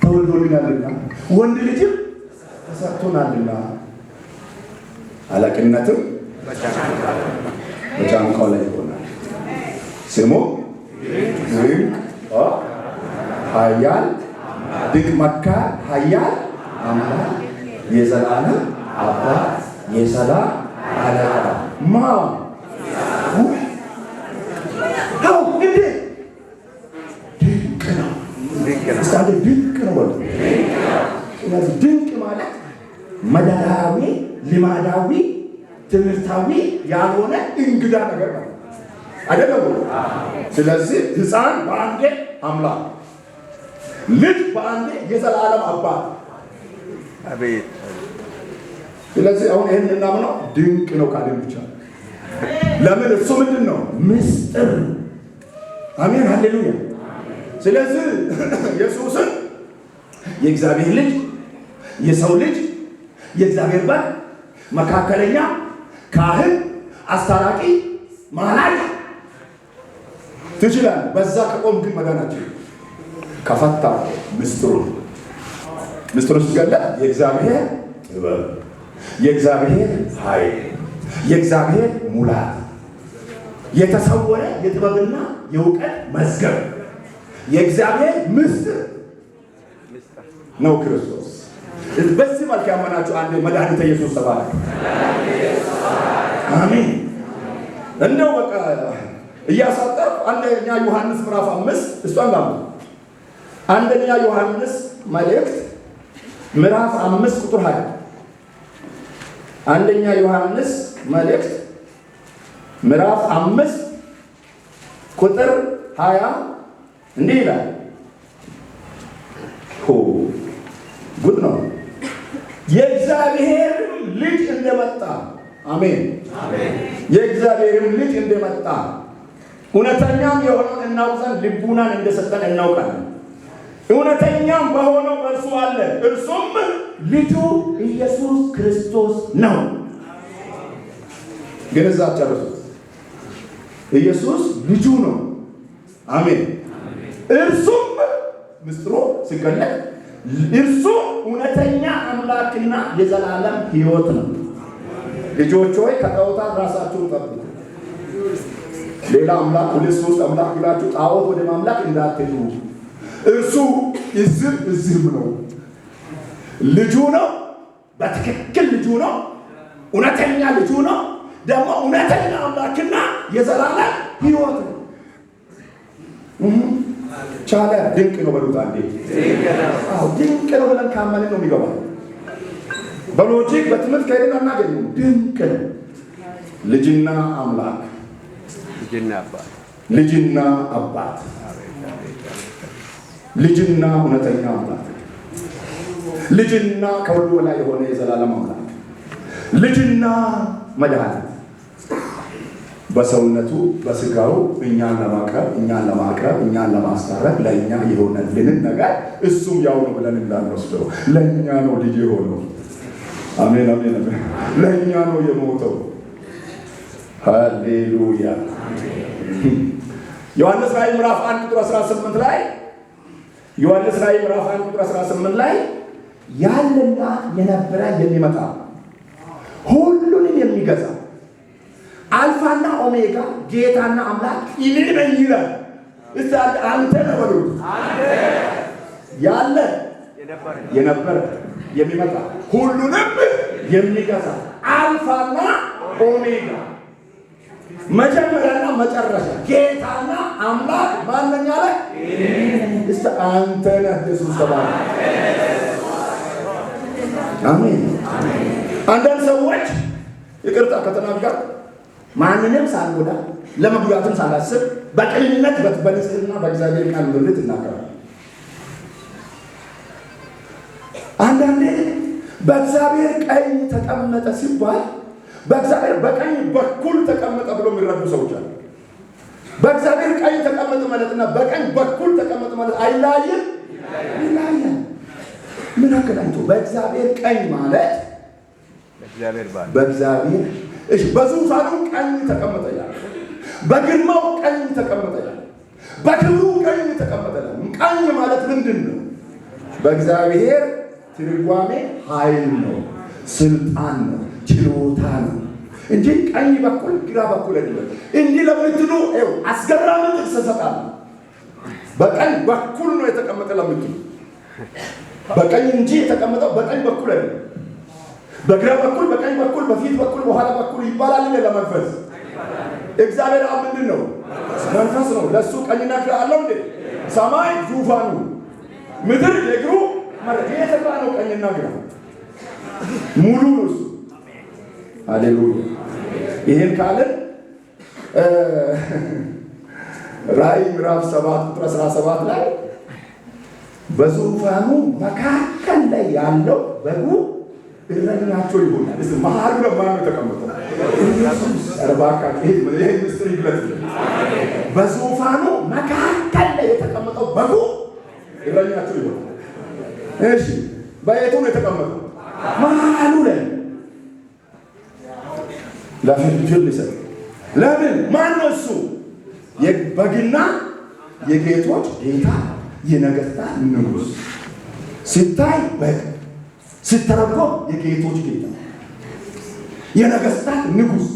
S1: ተወልዶልናልና ወንድ ልጅም ተሰጥቶናልና አለቅነትም በጫንቃው ላይ ይሆናል። ስሙ ኃያል ድንቅ መካር ኃያል አምላክ የዘላለም አባት የሰላም አለቃ ድንቅ ነው። ስለዚህ ድንቅ ማለት መደዳዊ ልማዳዊ ትምህርታዊ ያልሆነ እንግዳ ነገር ነው አይደለም። ስለዚህ ሕፃን በአንዴ አምላክ፣ ልጅ በአንዴ የዘላለም አባት። አቤት! ስለዚህ አሁን ይሄን እናምነው ድንቅ ነው ካልን ብቻ ለምን እሱ ምንድን ነው? ምስጢር። አሜን ሃሌሉያ። ስለዚህ ኢየሱስን የእግዚአብሔር ልጅ፣ የሰው ልጅ፣ የእግዚአብሔር በር፣ መካከለኛ፣ ካህን፣ አስታራቂ፣ ማላጅ ትችላለህ። በዛ ከቆም ግን መዳናችን ከፈታ ምስጢሩ ሲገለጥ የእግዚአብሔር ጥበብ፣ የእግዚአብሔር ኃይል፣ የእግዚአብሔር ሙላት፣ የተሰወረ የጥበብና የእውቀት መዝገብ የእግዚአብሔር ምስጢር ነው ክርስቶስ። በዚህ መልክ ያመናችሁ አንድ መድኃኒተ ኢየሱስ ተባለ። አሜን። እንደው በቃ እያሳጠርኩ አንደኛ ዮሐንስ ምዕራፍ 5 እሷን ጋር አንደኛ ዮሐንስ መልእክት ምዕራፍ 5 ቁጥር 20 አንደኛ ዮሐንስ መልእክት ምዕራፍ 5 ቁጥር 20 እንዲህ ይላል። ጉድ ነው። የእግዚአብሔር ልጅ እንደመጣ አሜን። የእግዚአብሔርም ልጅ እንደመጣ እውነተኛም የሆነውን እናውቅ ዘንድ ልቡናን እንደሰጠን እናውቃለን። እውነተኛም በሆነው በእርሱ አለ፣ እርሱም ልጁ ኢየሱስ ክርስቶስ ነው። ግን እዛ ጨርሱት። ኢየሱስ ልጁ ነው። አሜን። እርሱም ምስጢሩ ሲገለጥ እርሱ እውነተኛ አምላክና የዘላለም ሕይወት ነው። ልጆች ሆይ ከጣዖታት ራሳችሁን ጠብቁ። ሌላ አምላክ ሁለት ሶስት አምላክ ብላችሁ ጣዖት ወደ ማምለክ እንዳትሄዱ። እርሱ እዝም ነው። ልጁ ነው። በትክክል ልጁ ነው። እውነተኛ ልጁ ነው። ደግሞ እውነተኛ አምላክና የዘላለም ሕይወት ነው። ቻለ ድንቅ ነው በሉት አንዴ። ድንቅ ነው ብለን ካመንን ነው የሚገባው። በሎጂክ በትምህርት ከሄድን አናገኝም። ድንቅ ነው። ልጅና አምላክ፣ ልጅና አባት፣ ልጅና እውነተኛ አምላክ፣ ልጅና ከሁሉ በላይ የሆነ የዘላለም አምላክ፣ ልጅና መድኃኒት በሰውነቱ በስጋው እኛን ለማቅረብ እኛን ለማስታረቅ ለእኛ የሆነልንን ነገር እሱም ያው ነው ብለን እንዳንወስደው። ለእኛ ነው ልጅ የሆነው። አሜን አሜን አሜን። ለእኛ ነው የሞተው። ሃሌሉያ። ዮሐንስ ራእይ ምዕራፍ 1 ቁጥር 18 ላይ ዮሐንስ ራእይ ምዕራፍ 1 ቁጥር 18 ላይ ያለና የነበረ የሚመጣ ሁሉንም የሚገዛ አልፋና ኦሜጋ ጌታና አምላክ እኔ ነኝ ይላል። እስቲ አንተ ነህ በሉት። አንተ ያለ የነበረ የሚመጣ ሁሉንም የሚገዛ አልፋና ኦሜጋ መጀመሪያና መጨረሻ ጌታና አምላክ ማንኛ ላይ እስቲ አንተ ነህ ኢየሱስ ተባረክ። አሜን። አንዳንድ ሰዎች ይቅርታ ከተናገር ማንንም ሳልጎዳ ለመጉዳትም ሳላስብ በቅንነት በንጽህና በእግዚአብሔር ቃል ምርት እናገራለሁ። አንዳንዴ በእግዚአብሔር ቀኝ ተቀመጠ ሲባል በእግዚአብሔር በቀኝ በኩል ተቀመጠ ብሎ የሚረዱ ሰዎች አሉ። በእግዚአብሔር ቀኝ ተቀመጠ ማለትና በቀኝ በኩል ተቀመጠ ማለት አይለያይም? ይለያያል። ምን አገናኝቶ? በእግዚአብሔር ቀኝ ማለት በእግዚአብሔር በዙፋኑ ቀኝ ተቀመጠ ይላል። በግርማው ቀኝ ተቀመጠ ይላል። በክብሩ ቀኝ ተቀመጠ ይላል። ቀኝ ማለት ምንድን ነው? በእግዚአብሔር ትርጓሜ ኃይል ነው፣ ስልጣን ነው፣ ችሎታ ነው እንጂ ቀኝ በኩል ግራ በኩል አይደለም። እንዲህ ለምትሉ አስገራሚ ጥቅስ እሰጣለሁ። በቀኝ በኩል ነው የተቀመጠ ለምትሉ በቀኝ እንጂ የተቀመጠው በቀኝ በኩል አይደለም። በግራ በኩል፣ በቀኝ በኩል፣ በፊት በኩል፣ በኋላ በኩል ይባላል። ለመንፈስ እግዚአብሔር አብ ምንድን ነው? መንፈስ ነው። ለሱ ቀኝና ግራ አለው እንዴ? ሰማይ ዙፋኑ፣ ምድር የእግሩ መሬት ነው። ቀኝና ግራ ሙሉ ነው እሱ። ሃሌሉያ። ይሄን ካልን ራእይ ምዕራፍ 7 ቁጥር 17 ላይ በዙፋኑ መካከል ላይ ያለው በጉ እረኛቸው ይሆናል። እስቲ መሀሉ ለማን ነው የተቀመጠው? ኢየሱስ። እባካችሁ ይሄ ምስጢር ይግለጥ። በዙፋኑ መካከል ላይ የተቀመጠው በጉ እረኛቸው ይሆናል። እሺ፣ በየቱ ነው የተቀመጠው? መሀሉ ላይ ለፍርድ ይሰጥ። ለምን? ማን ነው እሱ? የበግና የጌቶች ጌታ የነገሥታት ንጉሥ። ሲታይ በግ፣ ሲተረጎም የጌቶች ጌታ የነገሥታት ንጉሥ።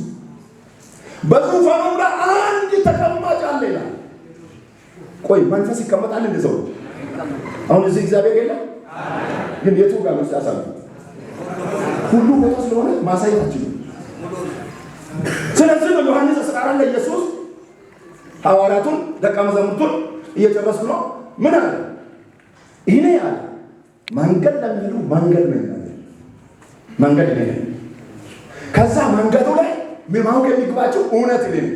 S1: በዙፋኑ ላይ አንድ ተቀማጭ አለ ይላል። ቆይ መንፈስ ይቀመጣል እንደ ሰው? አሁን እዚህ እግዚአብሔር የለም፣ ግን የቱ ጋር ነው ሲያሳዩ? ሁሉ ቦታ ስለሆነ ማሳየት አችልም። ስለዚህ በዮሐንስ 14 ላይ ኢየሱስ ሐዋርያቱን ደቀ መዛሙርቱን እየጨረሱ ነው። ምን አለ? ይሄ አለ መንገድ ለሚሉ መንገድ ነው ይላል። መንገድ ነው። ከዛ መንገዱ ላይ ማወቅ የሚገባቸው እውነት ነው።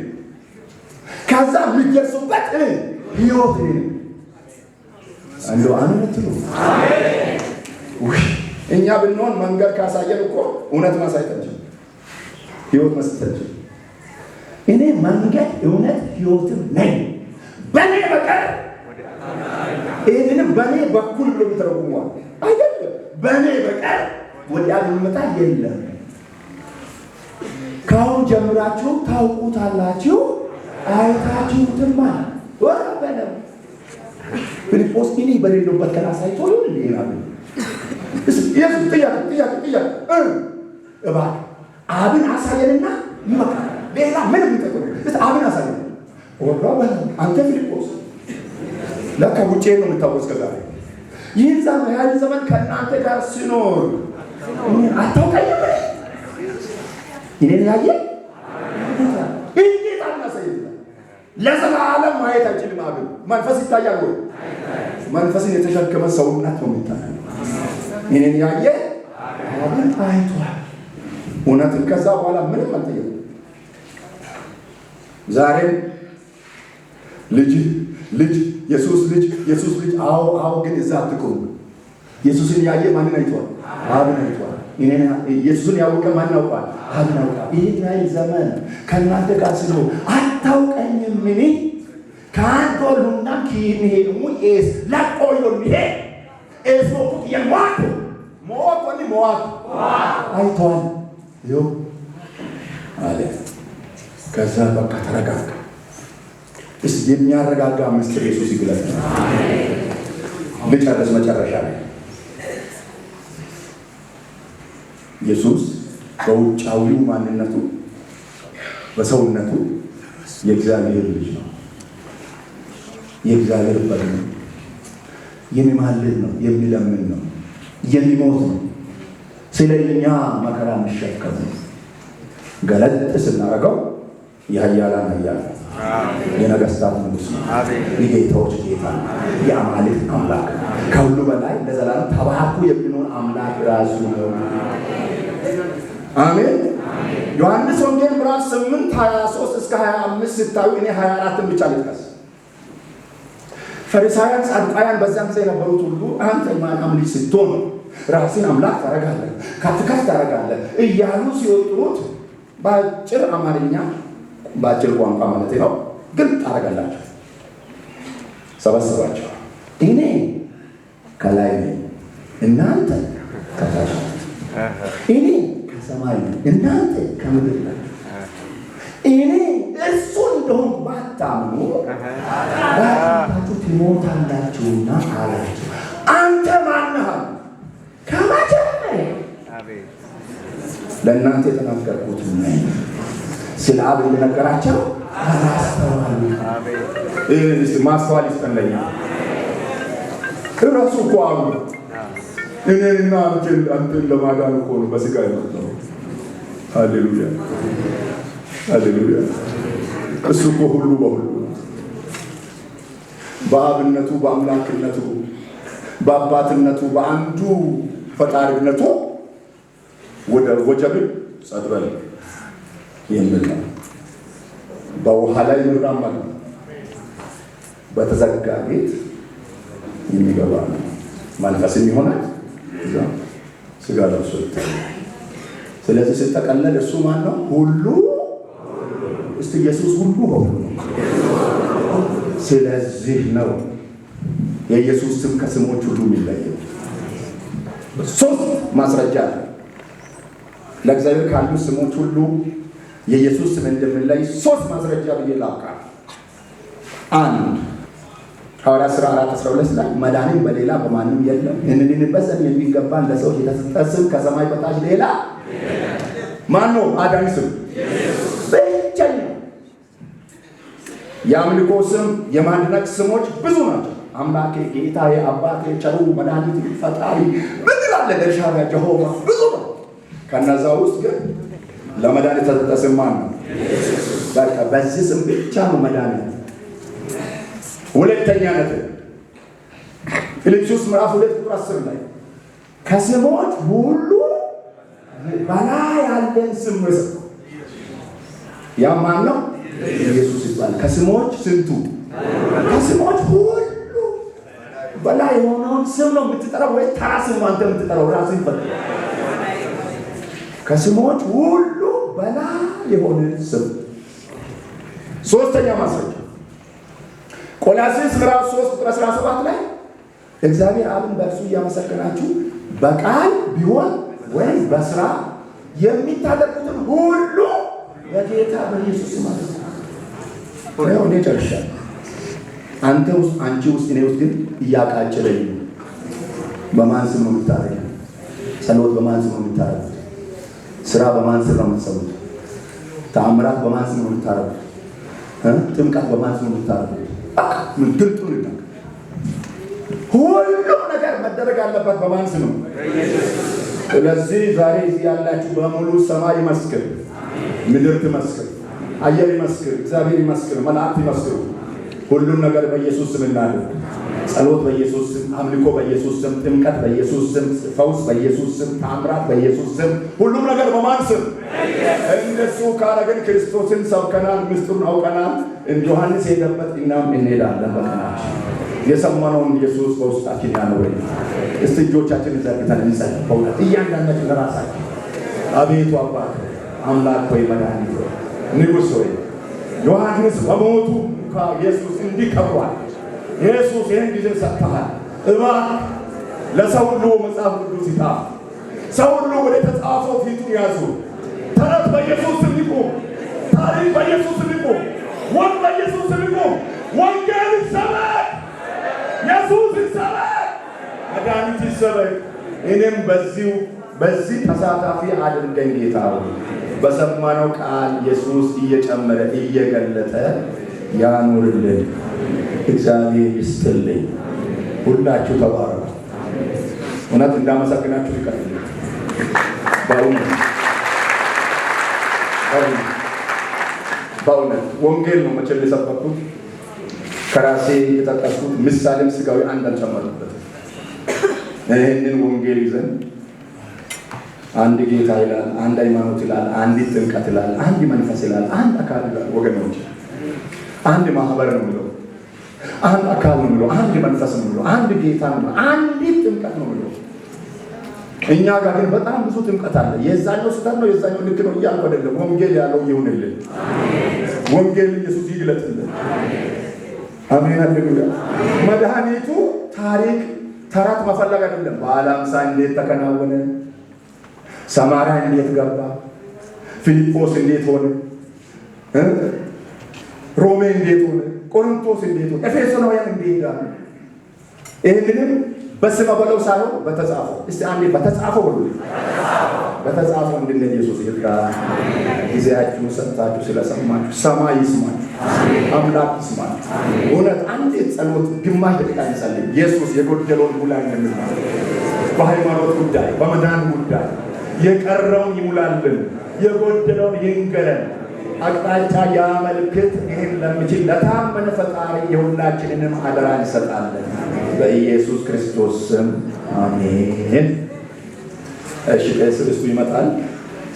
S1: ከዛ የሚደርሱበት ህይወት ነው። እንደው አሜን ትሉ። አሜን። እኛ ብንሆን መንገድ ካሳየን እኮ እውነት ማሳየት እንችላለን፣ ህይወት መስጠት እንችላለን። እኔ መንገድ እውነት ህይወትም ነኝ፣ በኔ በቀር ይህንንም በኔ በኩል ብሎ ተረጉሟል። አይደለም በኔ በቀር ወዲያ የሚመጣ የለም። ካሁን ጀምራችሁ ታውቁታላችሁ፣ አይታችሁትማ። ወረበለም ፊልጶስ እኔ በሌለበት ቀን አሳይቶ ይሆናል። ኢየሱስ ጥያቄ እባክህ አብን አሳየንና ይመጣል። ሌላ ምንም ይጠቅም አብን አሳየን። አንተ ፊልጶስ ለካ ውጪ ነው የምታወስ ከዛሬ ይህን ዘመን ከእናንተ ጋር ሲኖር አታውቀኝም? ይህን ያየ እንዴት አናሳየት? ለዘላለም ማየት አይችልም። አብን መንፈስ ይታያል ወይ? መንፈስን የተሸከመ ሰውነት ነው የሚታየው። ይህን ያየ አብን አይቷል። እውነትን ከዛ በኋላ ምንም አልጠየቅም። ዛሬም ልጅ ኢየሱስ ልጅ አዎ ግን እዛ አትቆም። ኢየሱስን ያየ ማንን አይቷል? አብን አይቷል። ኢየሱስን ያወቀ ማን ያውቃል? አብን ያውቃል። ይህን ያህል ዘመን ከእናንተ ጋር ስኖር አታውቀኝም? ምን ከአንዶሉና ኪኒሄሙ ኤስ ላቆዮኒሄ ኤስሞኩት የሟቱ ሞቆኒ ሞዋቱ አይቷል። ይኸው አለ። ከዛ በቃ ተረጋጋ። እስቲ የሚያረጋጋ ምስጢር ኢየሱስ ይግለጥ። ልጨርስ። መጨረሻ ላይ ኢየሱስ በውጫዊው ማንነቱ በሰውነቱ የእግዚአብሔር ልጅ ነው። የእግዚአብሔር በግ ነው። የሚማልድ ነው፣ የሚለምን ነው፣ የሚሞት ነው። ስለ እኛ መከራ የሚሸከም ነው። ገለጥ ስናደርገው የኃያላን ኃያል ነው። የነገሥታት ንጉሥ ነው። የጌታዎች ጌታ ነው። የአማልክት አምላክ ከሁሉ በላይ ለዘላለም ተባርኮ የሚኖር አምላክ ራሱ ነው። አሜን። ዮሐንስ ወንጌል ምዕራፍ 8 23 እስከ 25 ስታዩ እኔ 24ን ብቻ ልጥቀስ። ፈሪሳውያን ጻድቃውያን በዛም ጊዜ የነበሩት ሁሉ አንተ ማርያም ልጅ ስትሆን ራስን አምላክ ታደርጋለህ፣ ከፍ ከፍ ታደርጋለህ እያሉ ሲወጥሩት በአጭር አማርኛ በአጭር ቋንቋ ማለት ነው ግን ታደርጋላችሁ። ሰበሰባቸው። እኔ ከላይ ነኝ፣ እናንተ ከታች ናችሁ። እኔ ከሰማይ ነኝ፣ እናንተ ከምድር ናችሁ። እኔ እርሱ እንደሆንኩ ባታምኑ በኃጢአታችሁ ትሞታላችሁና አላቸው። አንተ ማነህ? ከመጀመሪያ ለእናንተ የተናገርኩት ስለ አብ እንደነገራቸው አላስተዋሉ። ማስተዋል ይስጠለኛ። እራሱ እኮ አሉ እኔና አንተን ለማዳን እኮ ነው በስጋ የመጣው። ሃሌሉያ ሃሌሉያ። እሱ እኮ ሁሉ በሁሉ በአብነቱ፣ በአምላክነቱ፣ በአባትነቱ፣ በአንዱ ፈጣሪነቱ ወደ ወጀብን ጸጥ በል የሚል ነው። በውሃ ላይ የሚራመድ ነው። በተዘጋ ቤት የሚገባ ነው። መንፈስም ይሆናል ስጋ ለብሶ ይታያል። ስለዚህ ሲጠቀለል እሱ ማን ነው? ሁሉ። እስቲ ኢየሱስ ሁሉ በሁሉ ነው። ስለዚህ ነው የኢየሱስ ስም ከስሞች ሁሉ የሚለየው። ሶስት ማስረጃ አለ። ለእግዚአብሔር ካሉ ስሞች ሁሉ የኢየሱስ ስም እንደሚለይ ሶስት ማስረጃ ብዬ ላውቃ። አንድ ሐዋርያት ሥራ 4:12 ላይ መዳንም በሌላ በማንም የለም፣ እንድንበት ዘንድ የሚገባን ለሰዎች የተሰጠ ስም ከሰማይ በታች ሌላ ማን ነው? አዳኝ ስም ብቸኛ። የአምልኮ ስም፣ የማድነቅ ስሞች ብዙ ናቸው። አምላኬ፣ ጌታዬ፣ አባቴ፣ ቸሩ መድኃኒት፣ ፈጣሪ ብዙ አለ። ኤልሻዳይ፣ ጀሆቫ ብዙ ነው። ከነዛ ውስጥ ግን ለመዳን የተሰጠ ስም ማን ነው? በቃ በዚህ ስም ብቻ ነው መዳን። ሁለተኛ ነጥብ ፊልጵስዩስ ምዕራፍ 2:10 ላይ ከስሞች ሁሉ በላይ ያለን ስም ነው። ያ ማን ነው? ኢየሱስ ይባላል። ከስሞች ስንቱ? ከስሞች ሁሉ በላይ የሆነውን ስም ነው የምትጠራው ወይ ተራ ስም አንተ የምትጠራው? ራስህ ይፈል። ከስሞች ሁሉ በላይ የሆነ ስም። ሶስተኛ ማስረጃ ቆላስይስ ምዕራፍ 3:17 ላይ እግዚአብሔር አብን በእርሱ እያመሰገናችሁ በቃል ቢሆን ወይም በስራ የሚታደርጉትን ሁሉ በጌታ በኢየሱስ ስም አድርጉ። ነው እኔ ጨርሻለሁ። አንተ ውስጥ፣ አንቺ ውስጥ፣ እኔ ውስጥ ግን እያቃጨለኝ ነው። በማን ስም ነው የምታደርገው? ጸሎት በማን ስም ነው የምታደርገው? ስራ በማን ስም ነው የምትሰሩት? ተአምራት በማን ስም ነው የምታደርጉት? ጥምቀት በማን ስም ነው የምታደርጉት? ምን ትልጡ ነው? ሁሉም ነገር መደረግ አለበት በማን ስም ነው? ስለዚህ ዛሬ እዚህ ያላችሁ በሙሉ ሰማይ ይመስክር፣ ምድር ትመስክር፣ አየር ይመስክር፣ እግዚአብሔር ይመስክር፣ መላእክት ይመስክሩ። ሁሉም ነገር በኢየሱስ ስም እናድርግ። ጸሎት በኢየሱስ ስም፣ አምልኮ በኢየሱስ ስም፣ ጥምቀት በኢየሱስ ስም፣ ፈውስ በኢየሱስ ስም፣ ተአምራት በኢየሱስ ስም፣ ሁሉም ነገር በማን ስም? እንደሱ ካረግን ክርስቶስን ሰብከናል፣ ምስጢሩን አውቀናል። እንደ ዮሐንስ ሄደበት እኛም እንሄዳለን። በቀናችን የሰማነውን ኢየሱስ በውስጣችን ያኖረን። እስቲ እጆቻችንን ዘርግተን እንጸልይ። በእውነት እያንዳንዳችን ለራሳችን አቤቱ አባት አምላክ ሆይ፣ መድኃኒት ሆይ፣ ንጉሥ ሆይ፣ ዮሐንስ በሞቱ ኢየሱስ እንዲከብሯል። ኢየሱስ ይህን ጊዜ ሰጥተሃል። እባክህ ለሰው ሁሉ መጽሐፍ ቅዱስ ይጣፍ። ሰው ሁሉ ወደ ተጻፈው ፊቱን ያዙ። ተረት በኢየሱስ ስም ይቁም። ታሪክ በኢየሱስ ስም ይቁም። ወንጌል በኢየሱስ ስም ይቁም። ወንጌል ይሰበክ፣ ኢየሱስ ይሰበክ፣ መድኃኒት ይሰበክ። እኔም በዚህ ተሳታፊ አድርገኝ ጌታ ሆይ። በሰማነው ቃል ኢየሱስ እየጨመረ እየገለጠ ያኑርልን። እግዚአብሔር ይስጥልኝ። ሁላችሁ ተባረኩ። እውነት እንዳመሰግናችሁ ይቀርልኝ። በእውነት ወንጌል ነው መቼም የሰበኩት። ከራሴ የጠቀስኩት ምሳሌም ስጋዊ አንድ አልጨመርኩበትም። ይህንን ወንጌል ይዘን አንድ ጌታ ይላል፣ አንድ ሃይማኖት ይላል፣ አንዲት ጥምቀት ይላል፣ አንድ መንፈስ ይላል፣ አንድ አካል ይላል። ወገኖች አንድ ማህበር ነው ብሎ አንድ አካል ነው ብሎ አንድ መንፈስ ነው ብሎ አንድ ጌታ ነው፣ አንዲት ጥምቀት ነው ብሎ። እኛ ጋር ግን በጣም ብዙ ጥምቀት አለ። የዛኛው ስህተት ነው የዛኛው ልክ ነው እያልኩ አይደለም። ወንጌል ያለው ይሁንልን። ወንጌል ኢየሱስ ይግለጥልን። አሜን ሃሌሉያ። መድኃኒቱ ታሪክ ተረት መፈለግ አይደለም። በዓለ ሃምሳ እንዴት ተከናወነ? ሰማርያ እንዴት ገባ? ፊልጶስ እንዴት ሆነ? ሮሜ እንዴት ሆነ? ቆሮንቶስ እንዴት ሆነ? ኤፌሶናውያን እንዴት ዳኑ? ይህንንም በስመ በለው ሳይሆን በተጻፈው። እስቲ አንዴ በተጻፈው ብሉ። በተጻፈው እንድንል ኢየሱስ ይርዳ። ጊዜያችሁ ሰጥታችሁ ስለሰማችሁ ሰማይ ይስማችሁ፣ አምላክ ይስማችሁ። እውነት አንድ ጸሎት ግማሽ ደቂቃ እንጸልይ። ኢየሱስ የጎደለውን ሙላኝ የሚል በሃይማኖት ጉዳይ፣ በመዳን ጉዳይ የቀረውን ይሙላልን፣ የጎደለውን ይንገረን፣ አቅጣጫ ያመልክት። ይህን ለምችል ለታመነ ፈጣሪ የሁላችንንም አደራ እንሰጣለን በኢየሱስ ክርስቶስ ስም አሜን። እሺ ቄስ ይመጣል።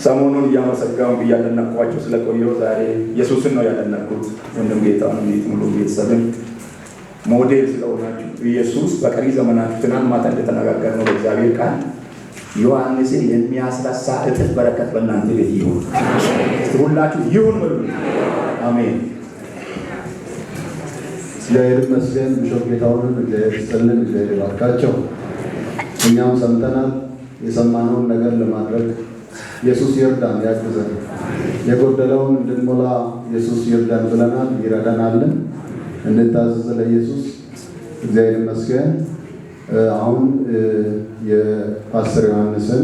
S1: ሰሞኑን እያመሰጋውን እያደነቅኳቸው ስለቆየሁ ዛሬ ኢየሱስን ነው ያደነቅኩት። ወንድም ጌታውን እንዴት ሙሉ ቤተሰብን ሞዴል ስለሆናችሁ ኢየሱስ በቀሪ ዘመናችሁ ትናንት ማታ እንደተነጋገርነው በእግዚአብሔር ቃል ዮሐንስን የሚያስረሳ እጥፍ በረከት በእናንተ ቤት ይሁን። ሁላችሁ ይሁን በሉ። አሜን።
S2: እግዚአብሔር ይመስገን። ቢሾፕ ጌታሁንን እግዚአብሔር ይስጥልን፣ እግዚአብሔር ይባርካቸው። እኛም ሰምተናል። የሰማነውን ነገር ለማድረግ ኢየሱስ ይርዳን፣ ያግዘን። የጎደለውን እንድንሞላ ኢየሱስ ይርዳን ብለናል፣ ይረዳናልን። እንታዘዝ ለኢየሱስ። እግዚአብሔር ይመስገን። አሁን የፓስተር ዮሐንስን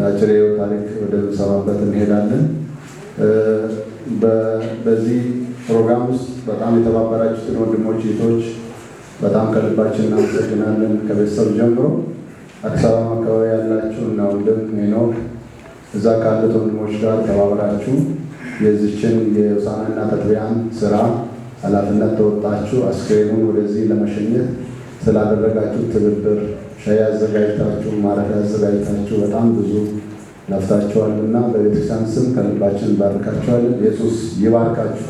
S2: አጭር ታሪክ ወደ ሰማበት እንሄዳለን። በዚህ ፕሮግራም ውስጥ በጣም የተባበራችሁትን ወንድሞች እህቶች በጣም ከልባችን እናመሰግናለን። ከቤተሰብ ጀምሮ አዲስ አበባ አካባቢ ያላችሁ እና ወንድም ሄኖክ እዛ ካሉት ወንድሞች ጋር ተባብራችሁ የዚችን የሆሳዕናና ተክሊያን ስራ ኃላፊነት ተወጣችሁ አስክሬኑን ወደዚህ ለመሸኘት ስላደረጋችሁ ትብብር፣ ሻይ አዘጋጅታችሁ ማረፊያ አዘጋጅታችሁ በጣም ብዙ ለፍታችኋልና በቤተክርስቲያን ስም ከልባችን ባርካችኋለን። ኢየሱስ ይባርካችሁ።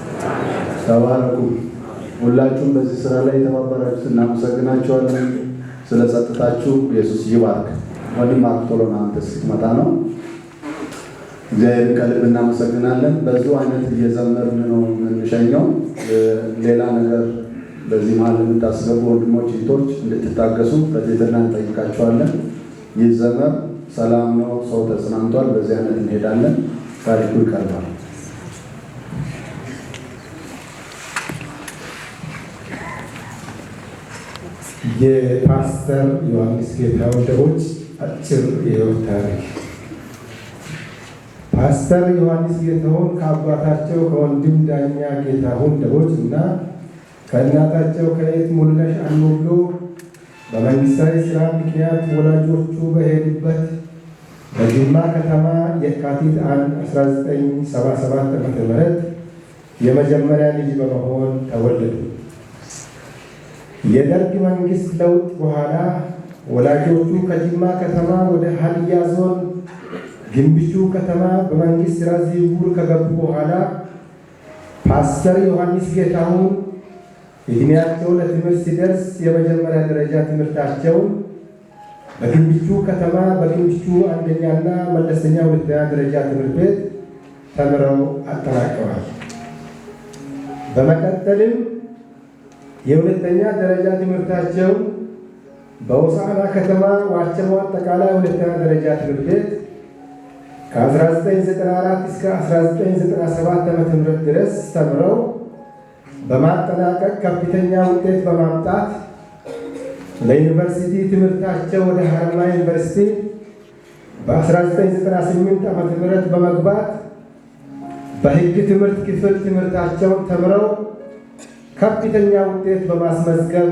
S2: ተባረኩ። ሁላችሁም በዚህ ስራ ላይ የተባበራችሁት እናመሰግናችኋለን። ስለ ጸጥታችሁ ኢየሱስ ይባርክ። ወንድም አክቶሎና አንተ ስትመጣ ነው። እግዚአብሔር ከልብ እናመሰግናለን። በዙ አይነት እየዘመርን ነው የምንሸኘው። ሌላ ነገር በዚህ መሀል የምታስገቡ ወንድሞች እህቶች እንድትታገሱ በትህትና እንጠይቃቸዋለን። ይህ ዘመር ሰላም ነው፣ ሰው ተጽናንቷል። በዚህ አይነት እንሄዳለን። ታሪኩ ይቀርባል።
S3: የፓስተር ዮሐንስ ጌታሁን ደቦች አጭር የሕይወት ታሪክ። ፓስተር ዮሐንስ ጌታሁን ከአባታቸው ከወንድም ዳኛ ጌታሁን ደቦች እና ከእናታቸው ከእህት ሙሉነሽ አንሙሎ በመንግስታዊ ስራ ምክንያት ወላጆቹ በሄዱበት በጅማ ከተማ የካቲት 1 1977 ዓ.ም የመጀመሪያ ልጅ በመሆን ተወለዱ። የደርግ መንግስት ለውጥ በኋላ ወላጆቹ ከጅማ ከተማ ወደ ሀዲያ ዞን ግንብቹ ከተማ በመንግስት ስራ ዝውውር ከገቡ በኋላ ፓስተር ዮሐንስ ጌታሁን እድሜያቸው ለትምህርት ሲደርስ የመጀመሪያ ደረጃ ትምህርታቸውን በግንብቹ ከተማ በግንብቹ አንደኛና መለስተኛ ሁለተኛ ደረጃ ትምህርት ቤት ተምረው አጠናቀዋል። በመቀጠልም የሁለተኛ ደረጃ ትምህርታቸው በሆሳዕና ከተማ ዋቸሞ አጠቃላይ ሁለተኛ ደረጃ ትምህርት ቤት ከ1994 እስከ 1997 ዓ.ም ድረስ ተምረው በማጠናቀቅ ከፍተኛ ውጤት በማምጣት ለዩኒቨርሲቲ ትምህርታቸው ወደ ሀረማያ ዩኒቨርሲቲ በ1998 ዓ.ም በመግባት በሕግ ትምህርት ክፍል ትምህርታቸውን ተምረው ከፍተኛ ውጤት በማስመዝገብ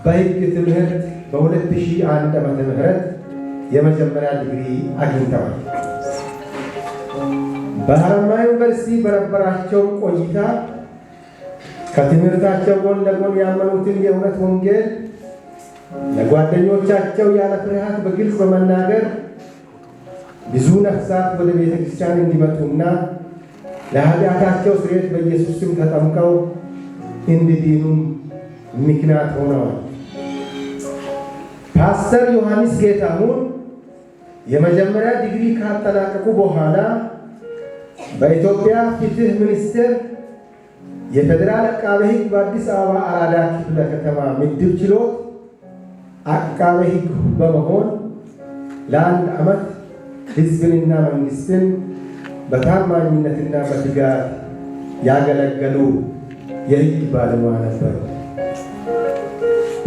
S3: በሕግ ትምህርት በ2001 ዓ.ም የመጀመሪያ ዲግሪ አግኝተዋል። በሀረማያ ዩኒቨርሲቲ በነበራቸው ቆይታ ከትምህርታቸው ጎን ለጎን ያመኑትን የእውነት ወንጌል ለጓደኞቻቸው ያለ ፍርሃት በግልጽ በመናገር ብዙ ነፍሳት ወደ ቤተ ክርስቲያን እንዲመጡና ለኃጢአታቸው ስርየት በኢየሱስ ስም ተጠምቀው እንዲድኑም ምክንያት ሆነዋል። ፓስተር ዮሐንስ ጌታሁን የመጀመሪያ ዲግሪ ካጠናቀቁ በኋላ በኢትዮጵያ ፍትህ ሚኒስቴር የፌዴራል አቃቤ ሕግ በአዲስ አበባ አራዳ ክፍለ ከተማ ምድብ ችሎት አቃቤ ሕግ በመሆን ለ1 ዓመት ሕዝብንና መንግስትን በታማኝነትና በትጋት ያገለገሉ የሕግ ባለሙያ ነበሩ።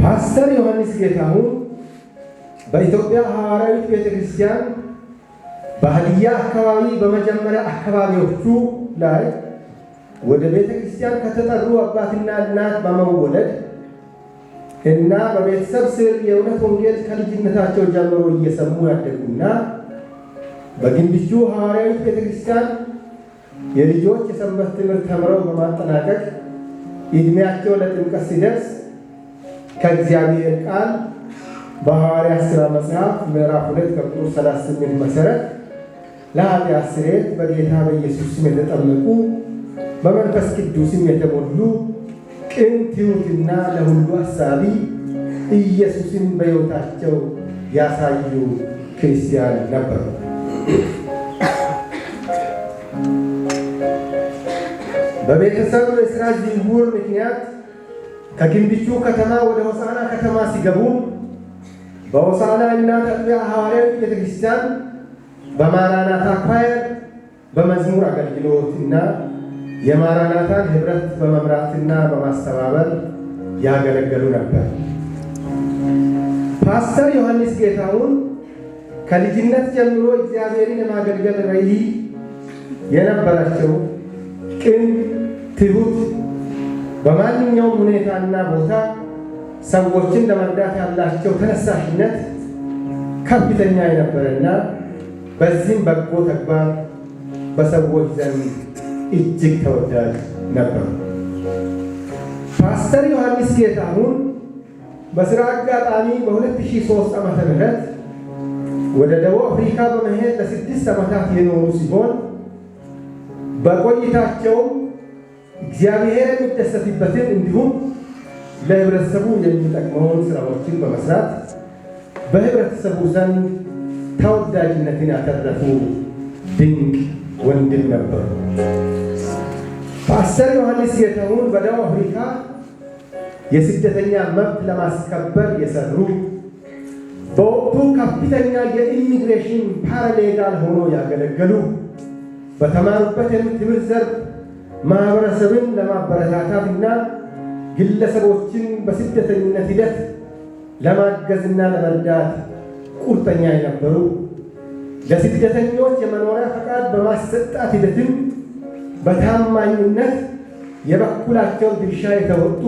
S3: ፓስተር ዮሐንስ ጌታሁን በኢትዮጵያ ሐዋርያዊት ቤተክርስቲያን በሀዲያ አካባቢ በመጀመሪያ አካባቢዎቹ ላይ ወደ ቤተክርስቲያን ከተጠሩ አባትና እናት በመወለድ እና በቤተሰብ ስር የእውነት ወንጌል ከልጅነታቸው ጀምሮ እየሰሙ ያደጉና በግንብቹ ሐዋርያዊት ቤተክርስቲያን የልጆች የሰንበት ትምህርት ተምረው በማጠናቀቅ ዕድሜያቸው ለጥምቀት ሲደርስ ከእግዚአብሔር ቃል በሐዋርያት ሥራ መጽሐፍ ምዕራፍ 2 ከቁጥር 38 መሠረት ለኃጢአት ስርየት በጌታ በኢየሱስ ስም የተጠመቁ በመንፈስ ቅዱስም የተሞሉ ቅን ትሑትና ለሁሉ አሳቢ ኢየሱስን በሕይወታቸው ያሳዩ ክርስቲያን ነበሩ። በቤተሰብ የሥራ ዝውውር ምክንያት ከግንብቹ ከተማ ወደ ሆሳና ከተማ ሲገቡ በሆሳና እናት አጥቢያ ሐዋርያዊት ቤተክርስቲያን በማራናታ ኳየር በመዝሙር አገልግሎትና የማራናታን ኅብረት በመምራትና በማስተባበር ያገለገሉ ነበር። ፓስተር ዮሐንስ ጌታሁን ከልጅነት ጀምሮ እግዚአብሔርን የማገልገል ራዕይ የነበራቸው ቅን፣ ትሑት፣ በማንኛውም ሁኔታና ቦታ ሰዎችን ለመርዳት ያላቸው ተነሳሽነት ከፍተኛ የነበረና በዚህም በጎ ተግባር በሰዎች ዘንድ እጅግ ተወዳጅ ነበሩ። ፓስተር ዮሐንስ ጌታሁን በሥራ አጋጣሚ በ2003 ዓ.ም ወደ ደቡብ አፍሪካ በመሄድ ለ6 ዓመታት የኖሩ ሲሆን በቆይታቸውም እግዚአብሔር የሚደሰትበትን እንዲሁም ለህብረተሰቡ የሚጠቅመውን ስራዎችን በመስራት በህብረተሰቡ ዘንድ ተወዳጅነትን ያተረፉ ድንቅ ወንድም ነበሩ። ፓስተር ዮሐንስ ጌታሁን በደቡብ አፍሪካ የስደተኛ መብት ለማስከበር የሰሩ በወቅቱ ከፍተኛ የኢሚግሬሽን ፓራሌጋል ሆኖ ያገለገሉ በተማሩበት የትምህርት ዘርፍ ማህበረሰብን ለማበረታታትና ግለሰቦችን በስደተኝነት ሂደት ለማገዝና ለመርዳት ቁርጠኛ የነበሩ ለስደተኞች የመኖሪያ ፈቃድ በማሰጣት ሂደትም በታማኝነት የበኩላቸውን ድርሻ የተወጡ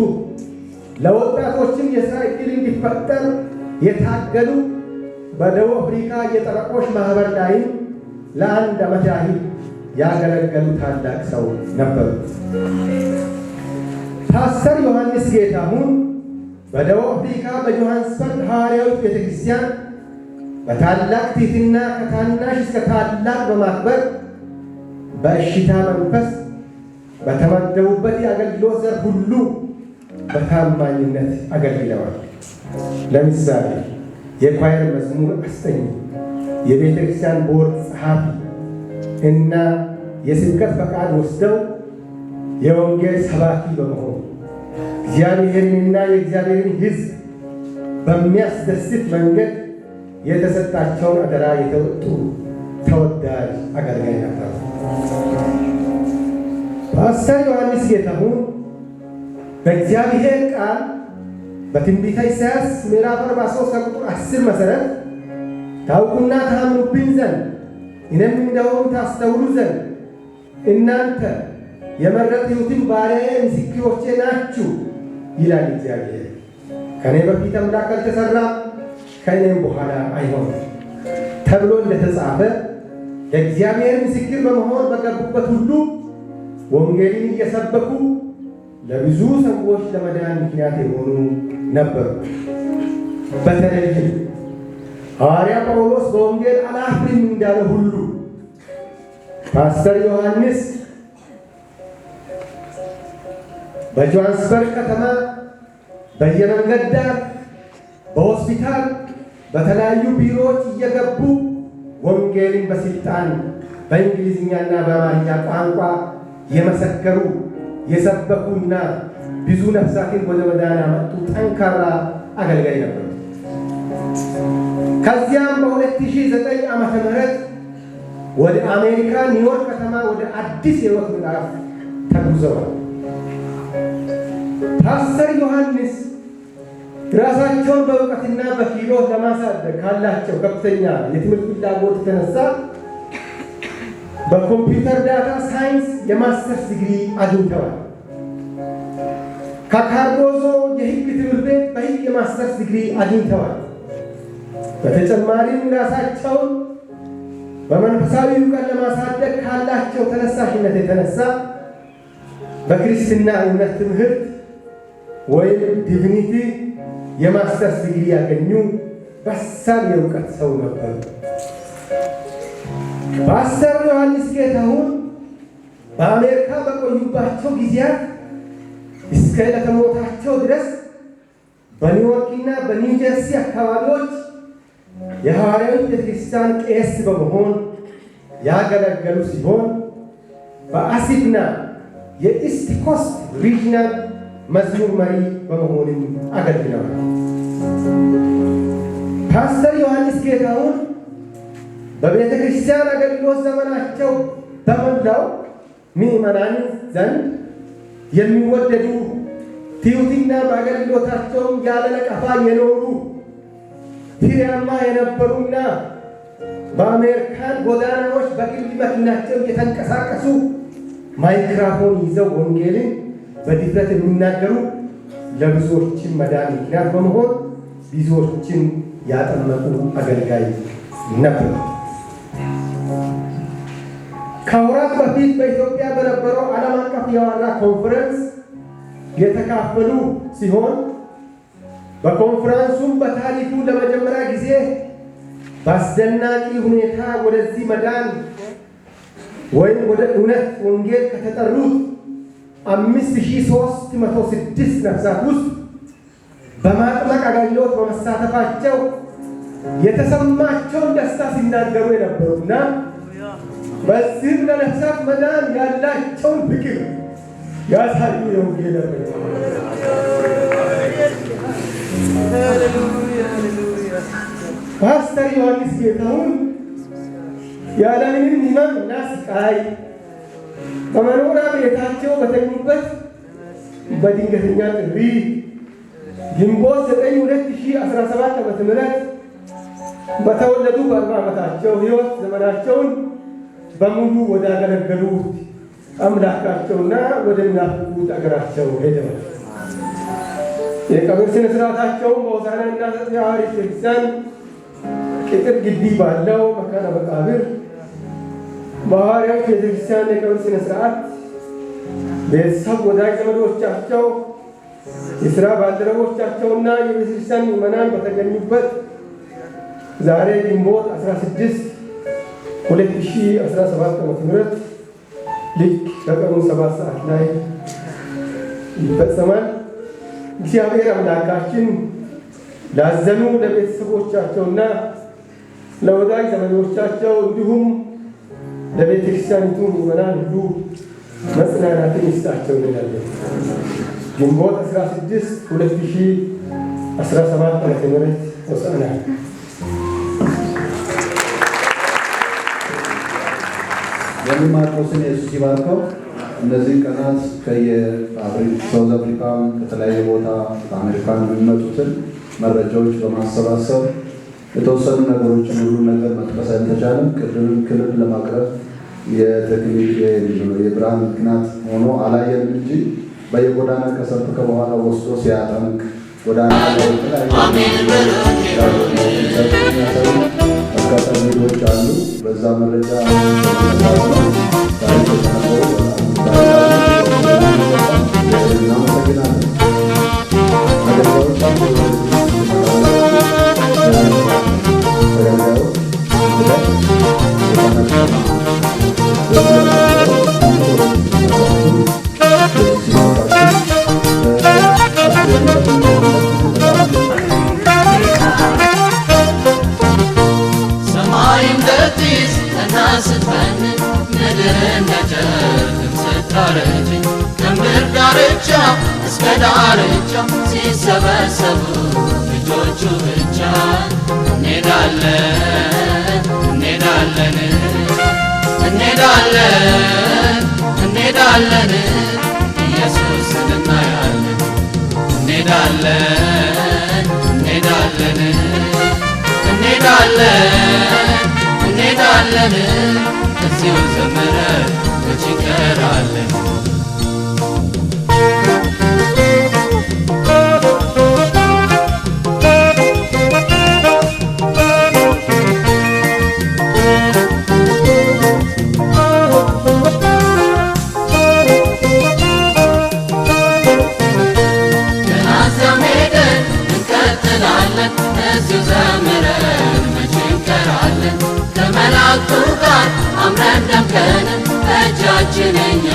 S3: ለወጣቶችም የሥራ ዕድል እንዲፈጠር የታገሉ በደቡብ አፍሪካ የጠበቆች ማህበር ላይም ለ1 ዓመት ያህል ያገለገሉ ታላቅ ሰው ነበሩ። ፓስተር ዮሐንስ ጌታሁን በደቡብ አፍሪካ በጆሃንስበርግ ሐዋርያዊት ቤተክርስቲያን በታላቅ ትሕትና ከታናሽ እስከ ታላቅ በማክበር በእሽታ መንፈስ በተመደቡበት የአገልግሎት ዘርፍ ሁሉ በታማኝነት አገልግለዋል። ለምሳሌ የኳየር መዝሙር አስጠኝ፣ የቤተ ክርስቲያን ቦርድ ጸሐፊ እና የስብከት ፈቃድ ወስደው የወንጌል ሰባኪ በመሆን እግዚአብሔርንና የእግዚአብሔርን ሕዝብ በሚያስደስት መንገድ የተሰጣቸውን አደራ የተወጡ ተወዳጅ አገልጋይ ነበሩ። ፓስተር ዮሐንስ ጌታሁን በእግዚአብሔር ቃል በትንቢተ ኢሳይያስ ምዕራፍ 43 ቁጥር 10 መሠረት ታውቁና ታምኑብኝ ዘንድ እኔም እንደሆኑ ታስተውሉ ዘንድ እናንተ የመረጥሁትን ባሪያዬ ምስክሮቼ ናችሁ ይላል እግዚአብሔር። ከእኔ በፊት አምላክ አልተሠራም ከእኔም በኋላ አይሆንም ተብሎ እንደተጻፈ ለእግዚአብሔር ምስክር በመሆን በገቡበት ሁሉ ወንጌልን እየሰበኩ ለብዙ ሰዎች ለመዳን ምክንያት የሆኑ ነበሩ። በተለይም ሐዋርያ ጳውሎስ በወንጌል አላፍርም እንዳለ ሁሉ ፓስተር ዮሐንስ በጆሃንስበርግ ከተማ በየመንገድ ዳር በሆስፒታል በተለያዩ ቢሮዎች እየገቡ ወንጌልን በስልጣን በእንግሊዝኛና በአማርኛ ቋንቋ የመሰከሩ የሰበኩና ብዙ ነፍሳትን ወደ መዳን ያመጡ ጠንካራ አገልጋይ ነበሩ። ከዚያም በ2009 ዓመተ ምህረት ወደ አሜሪካ ኒውዮርክ ከተማ ወደ አዲስ የሕይወት ምዕራፍ ተጉዘዋል። ፓስተር ዮሐንስ ራሳቸውን በእውቀትና በክህሎት ለማሳደግ ካላቸው ከፍተኛ የትምህርት ፍላጎት የተነሳ በኮምፒውተር ዳታ ሳይንስ የማስተርስ ዲግሪ አግኝተዋል። ከካርዶዞ የሕግ ትምህርት ቤት በሕግ የማስተርስ ዲግሪ አግኝተዋል። በተጨማሪም ራሳቸውን በመንፈሳዊ እውቀት ለማሳደግ ካላቸው ተነሳሽነት የተነሳ በክርስትና እምነት ትምህርት ወይም ዲቪኒቲ የማስተርስ ዲግሪ ያገኙ በሳል የእውቀት ሰው ነበሩ። ፓስተር ዮሐንስ ጌታሁን በአሜሪካ በቆዩባቸው ጊዜያት እስከ ዕለተ ሞታቸው ድረስ በኒውዮርክና በኒውጀርሲ አካባቢዎች የሐዋርያዊ ቤተክርስቲያን ቄስ በመሆን ያገለገሉ ሲሆን በአሲድና የኢስት ኮስት ሪጅናል መዝሙር መሪ በመሆንም አገልግለዋል። ፓስተር ዮሐንስ ጌታሁን በቤተ ክርስቲያን አገልግሎት ዘመናቸው በመላው ምዕመናን ዘንድ የሚወደዱ ትሑትና በአገልግሎታቸውም ያለ ነቀፋ የኖሩ ፍሬያማ የነበሩና በአሜሪካን ጎዳናዎች በግል መኪናቸው እየተንቀሳቀሱ ማይክራፎን ይዘው ወንጌልን በድፍረት የሚናገሩ ለብዙዎችን መዳን ምክንያት በመሆን ብዙዎችን ያጠመቁ አገልጋይ ነበሩ። ከወራት በፊት በኢትዮጵያ በነበረው ዓለም አቀፍ የሐዋርያ ኮንፈረንስ የተካፈሉ ሲሆን በኮንፈረንሱም በታሪኩ ለመጀመሪያ ጊዜ በአስደናቂ ሁኔታ ወደዚህ መዳን ወይም ወደ እውነት ወንጌል ከተጠሩት 5306 ነፍሳት ውስጥ በማጥመቅ አገልግሎት በመሳተፋቸው የተሰማቸውን ደስታ ሲናገሩ የነበሩና በዚህም ለነፍሳት መዳን ያላቸውን ፍቅር ያሳዩ የወንጌል ፓስተር ዮሐንስ ጌታሁን ያለምንም ሕመም እና ስቃይ በመኖሪያ ቤታቸው በተኙበት በድንገተኛ ጥሪ ግንቦት 9 2017 ዓ.ም በተወለዱ በ40 ዓመታቸው ሕይወት ዘመናቸውን በሙሉ ወደ አገለገሉት አምላካቸውና ወደሚናፍቁት አገራቸው ሄደዋል። የቀብር ስነ ስርዓታቸውን በሆሳዕና እናት የሐዋርያት ቤተክርስቲያን ቅጥር ግቢ ባለው መካነ መቃብር በሐዋርያት ቤተክርስቲያን የቀብር ስነ ስርዓት ቤተሰብ፣ ወዳጅ ዘመዶቻቸው፣ የሥራ ባልደረቦቻቸውና የቤተክርስቲያን ምዕመናን በተገኙበት ዛሬ ግንቦት 16 2017 ዓ.ም ልክ ከቀኑ 7 ሰዓት ላይ ይፈጸማል። እግዚአብሔር አምላካችን ላዘኑ ለቤተሰቦቻቸውና ለወዳጅ ዘመዶቻቸው እንዲሁም ለቤተ ክርስቲያኒቱ ምዕመናን ሁሉ መጽናናትን ይስጣቸው እንላለን። ግንቦት 16 2017 ዓ.ም ሆሳዕና።
S2: የሚማርኮስን ኢየሱስ ይባርከው። እነዚህ ቀናት ሳውዝ አፍሪካም ከተለያየ ቦታ በአሜሪካን የሚመጡትን መረጃዎች በማሰባሰብ የተወሰኑ ነገሮችን ሁሉ ነገር መጥቀስ አልተቻለም። ቅድምም ክልል ለማቅረብ የቴክኒክ የብርሃን ምክንያት ሆኖ አላየንም እንጂ በየጎዳና ከሰበከ በኋላ ወስዶ ሲያጠምቅ ጎዳና አጋጣሚዎች አሉ። በዛ መረጃ እናመሰግናለን።
S4: ዳርቻ እስከ ዳርቻ ሲሰበሰቡ ልጆቹ ብቻ እንሄዳለን እንሄዳለን እንሄዳለን እንሄዳለን ኢየሱስን እናያለን እንሄዳለን እንሄዳለን እንሄዳለን እንሄዳለን እዚሁ ዘምረን መች እንቀራለን አምረን ደምቀን በእጃችን እኛ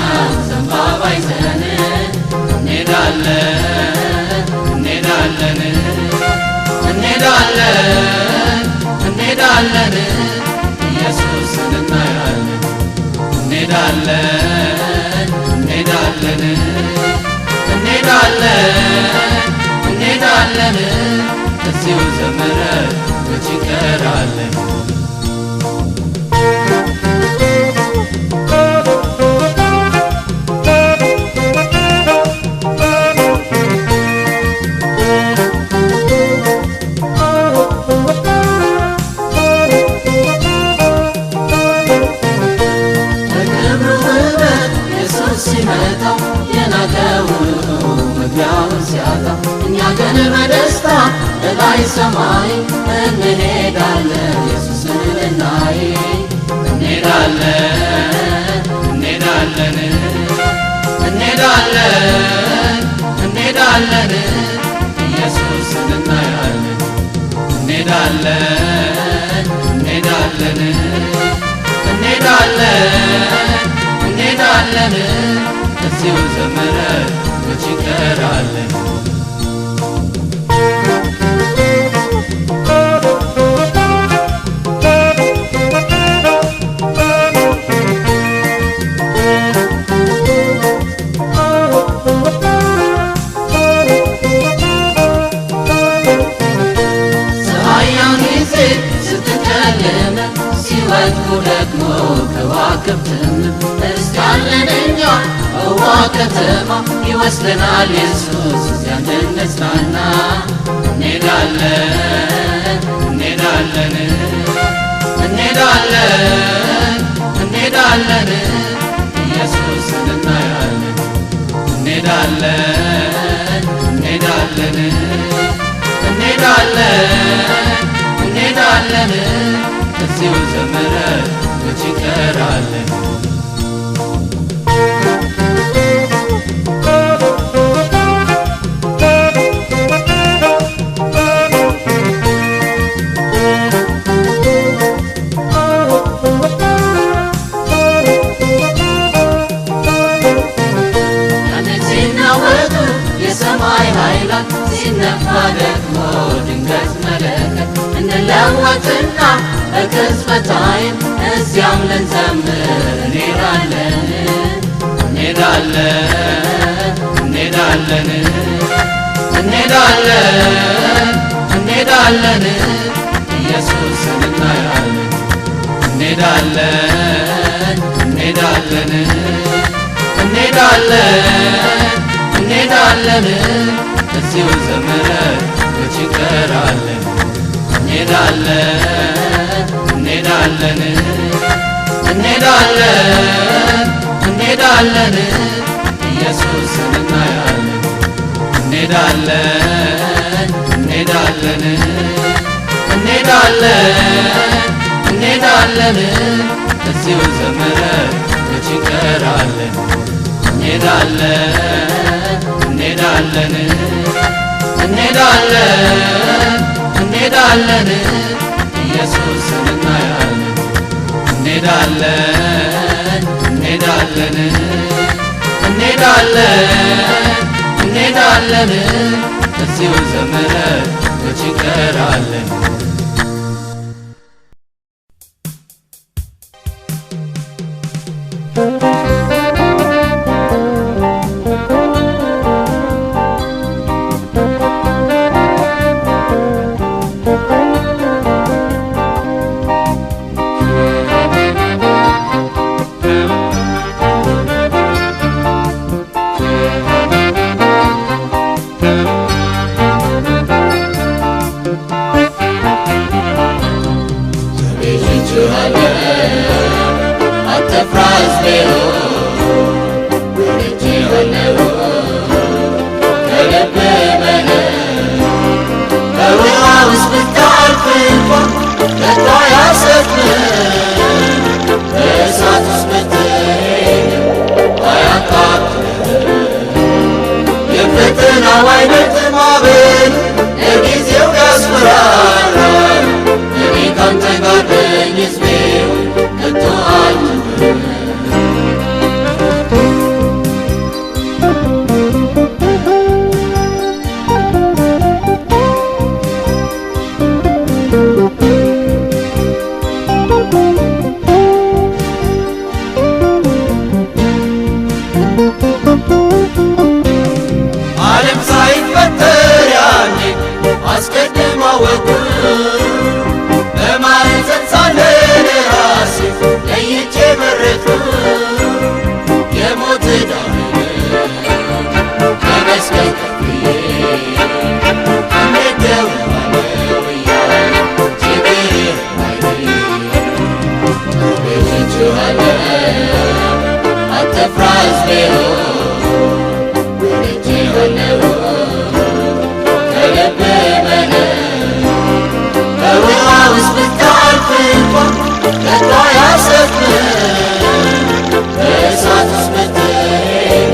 S4: ዘንባባ ይዘን እንሄዳለን እንሄዳለን እንሄዳለን እንሄዳለን ኢየሱስን እናያለን እንሄዳለን እንሄዳለን እንሄዳለን እንሄዳለን እዚሁ ዘምረን መች እንቀራለን እኛ ግን በደስታ በላይ ሰማይ እንሄዳለን ኢየሱስን ልናይ እንሄዳለን እንሄዳለን እንሄዳለን እንሄዳለን ኢየሱስን እናያለን እንሄዳለን እንሄዳለን እንሄዳለን እንሄዳለን እዚሁ ዘምረን መች እንቀራለን ፀሐያን ጊዜ ስትጨልም ሲወድቁ ደግሞ ከዋክብትም እስካለን እኛ በውሃ ከተማ ይወስደናል ኢየሱስ እዚያ እንድንጽናና እንሄዳለን እንሄዳለን እንሄዳለን እንሄዳለን ኢየሱስን እናያለን እንሄዳለን እንሄዳለን እንሄዳለን እንሄዳለን እዚሁ ዘምረን መች እንቀራለን የሰማይ ኃይላት ሲነፋ ደግሞ ድንገት መለከት እንለወጥና በቅጽበት ዓይን እዚያም ልንዘምር እንሄዳለን እንሄዳለን እንሄዳለን እንሄዳለን እንሄዳለን ኢየሱስን እናያለን እንሄዳለን እንሄዳለን እንሄዳለን እንሄዳለን እዚሁ ዘምረን መች እንቀራለን እንሄዳለን እንሄዳለን እንሄዳለን እንሄዳለን ኢየሱስን እናያለን እንሄዳለን እንሄዳለን እንሄዳለን እንሄዳለን እዚሁ ዘምረን መች እንቀራለን እንሄዳለን እንሄዳለን እንሄዳለን እንሄዳለን ኢየሱስን እናያለን እንሄዳለን እንሄዳለን እንሄዳለን እንሄዳለን እዚሁ ዘምረን መች እንቀራለን ፈተናው አይበልጥም ማዕበል ለጊዜው ያስፈራራል። እኔ ካንተ ጋር ነኝ ሕዝቤ ከቶ አልተውም። ዓለም ሳይፈጠር ያኔ አስቀድሞ አወቅሁ። በማኅፀን ሳለ ለራሴ ለይቼ መረጥሁ። የሞት ዕዳዬን በመስቀል ከፍዬ እንዴት እተውሃለሁ እያልኩ ችግሬን ባይኔ ቤዥቼዋለሁ። አትፍራ ሕዝቤ ሆይ ወድጄሃለሁ ከልቤ በላይ። በውሃ ውስጥ ብታልፍ እንኳን ከቶ አያሰጥምህም። በእሳት ውስጥ ብትሄድ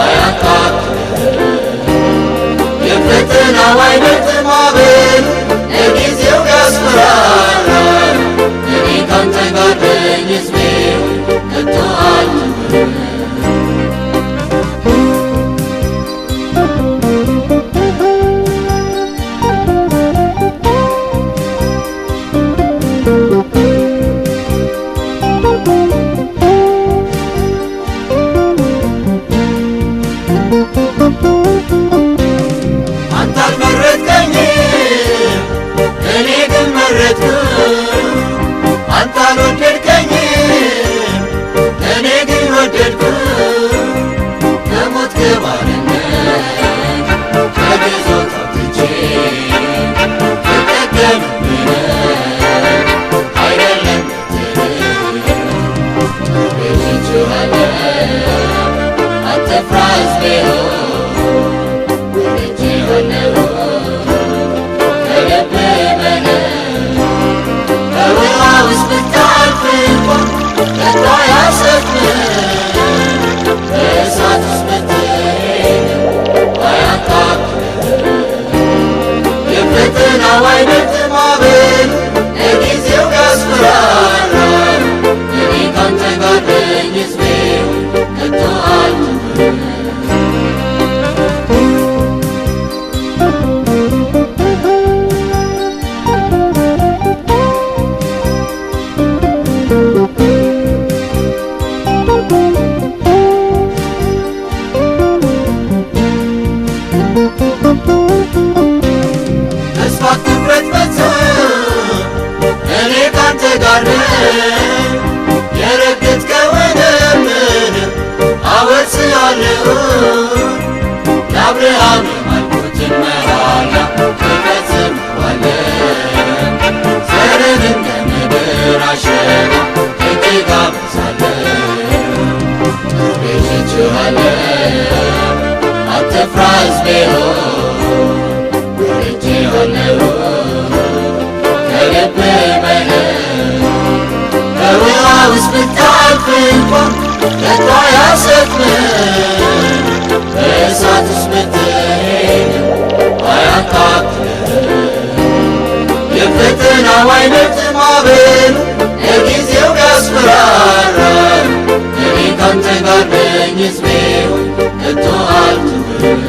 S4: አያቃጥልህም። የፈተናው አይበልጥም ማዕበል ለጊዜው ያስፈራራል። እኔ ካንተ ጋር ነኝ ሕዝቤ ከቶ አልተውም። አንተ አልመረጥከኝም እኔ ግን መረጥኩህ። አንተ አልወደድከኝም እኔ ግን ወደድኩህ። ከሞት ከባርነት ከግዞት አውጥቼ ልጠቀምብህ አይደለም ቤዥቼዋለሁ። አትፍራ ሕዝቤ ሆይ ወድጄሃለሁ ከልቤ በላይ። በውሃ ውስጥ ብታልፍ እንኳን ከቶ አያሰጥምህም። በእሳት ውስጥ ብትሄድ አያቃጥልህም። የፈተናው አይበልጥም ማዕበል ለጊዜው ያስፈራራል። እኔ ካንተ ጋር ነኝ ሕዝቤ ከቶ አልተውም። ተስፋ አትቁረጥ ፈጽም እኔ ካንተ ጋር ነኝ። የረገጥከውን ምድር አወርስሃለሁ። ለአብርሃም የማልኩትን መሐላ እፈጽመዋለሁ። ዘርህን እንደ ምድር አሸዋ እጅግ አበዛለሁ። ቤዥቼዋለሁ። አትፍራ ሕዝቤ ሆይ ወድጄሃለሁ ከልቤ በላይ። በውሃ ውስጥ ብታልፍ እንኳን ከቶ አያሰጥምህም። በእሳት ውስጥ ብትሄድ አያቃጥልህም። የፈተናው አይበልጥም ማዕበል ለጊዜው ያስፈራራል። እኔ ካንተ ጋር ነኝ ሕዝቤ ከቶ አልተውም።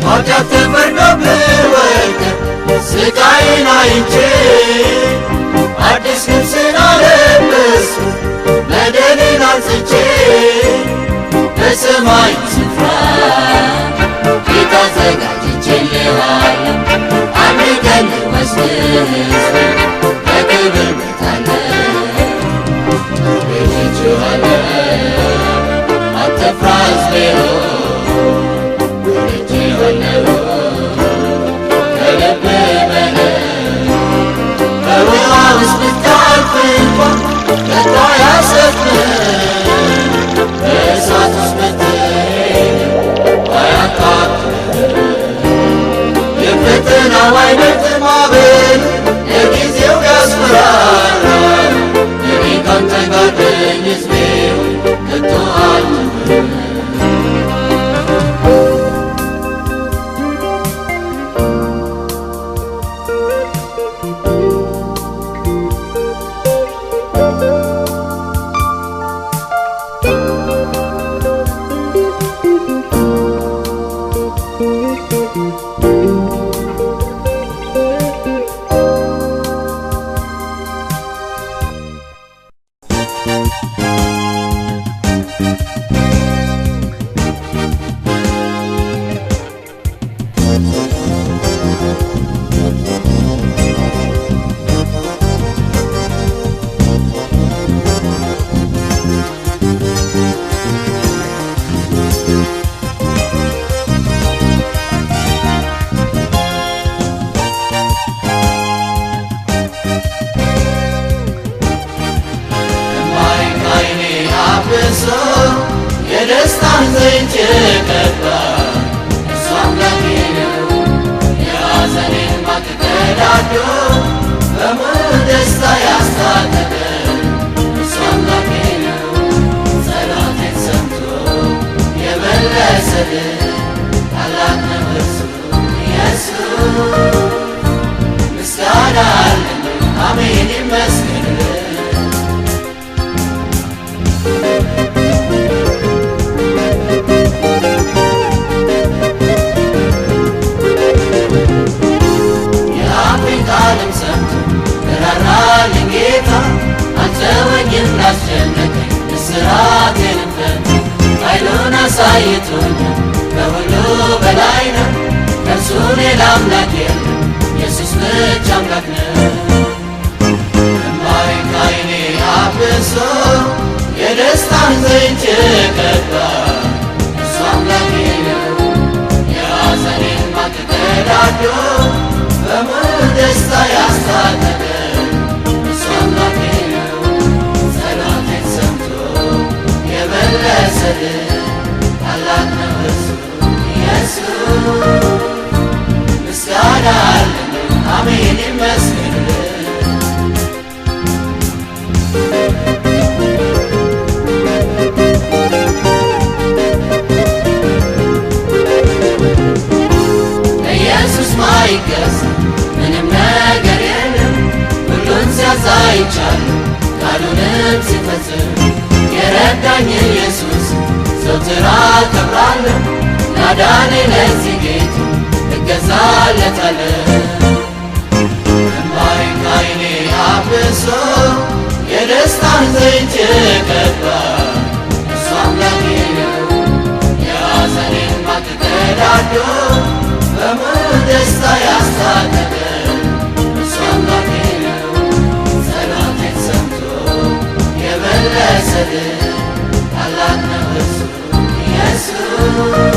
S4: ኃጢአት ተፈርዶብህ ወድቀህ ስቃይን አይቼ አዲስ ልብስን አለበስኩ በደሌን አንጽቼ። በሰማይ ስፍራ ፊት አዘጋጅቼልሃለሁ። አንድ ቀን ልወስድህ ሕዝቤን በክብር እመጣለሁ። ቤዥቼዋለሁ። አትፍራ ሕዝቤ ሆይ ወድጄሃለሁ ከልቤ በላይ። በውሃ ውስጥ ብታልፍ እንኳን ከቶ አያሰጥምህም። ቀባ እሱ አምላኬ ነው የሐዘኔን ማቅ ቀዳዶ በሙሉ ደስታ ያስታጠቀ እሱ አምላኬ ነው ጸሎቴን ሰምቶ የመለሰልኝ ታላቅ ነው እርሱ ኢየሱስ ምስጋና አለኝ አሜን ይመስገንልኝ የአፌን ቃልም ሰምቶ ራራልኝ ጌታ አልተወኝም ላስጨነቀኝ እስራቴንም ፈታ ኃይሉን አሳይቶኛል ከሁሉ በላይ ነው ከእርሱ ሌላ አምላክ የለም ኢየሱስ ብቻ አምላክ ነው እምባዬን ከዓይኔ አብሶ የደስታን ዘይት ቀባ እሱ አምላኬ ነው የሐዘኔን ማቅ ቀዳዶ በሙሉ ደስታ ያስታጠቀ እሱ አምላኬ ነው ጸሎቴን ሰምቶ የመለሰልኝ ታላቅ ነው እርሱ ኢየሱስ ምስጋና አለኝ አሜን ይመስገንልኝ ኢየሱስ ማይገዛ ምንም ነገር የለም ሁሉን ሲያሳይቻለሁ ቃሉንም ሲፈጽም የረዳኝ ኢየሱስ ዘወትር አከብራለሁ ላዳነኝ ለዚህ ጌታ እገዛለታለሁ እምባዬን ከዓይኔ አብሶ የደስታን ዘይት ቀባ እሱ አምላኬ ነው የሐዘኔን ማቅ ቀዳዶ በሙሉ ደስታ ያስታጠቀ እሱ አምላኬ ነው ጸሎቴን ሰምቶ የመለሰልኝ ታላቅ ነው እርሱ ኢየሱስ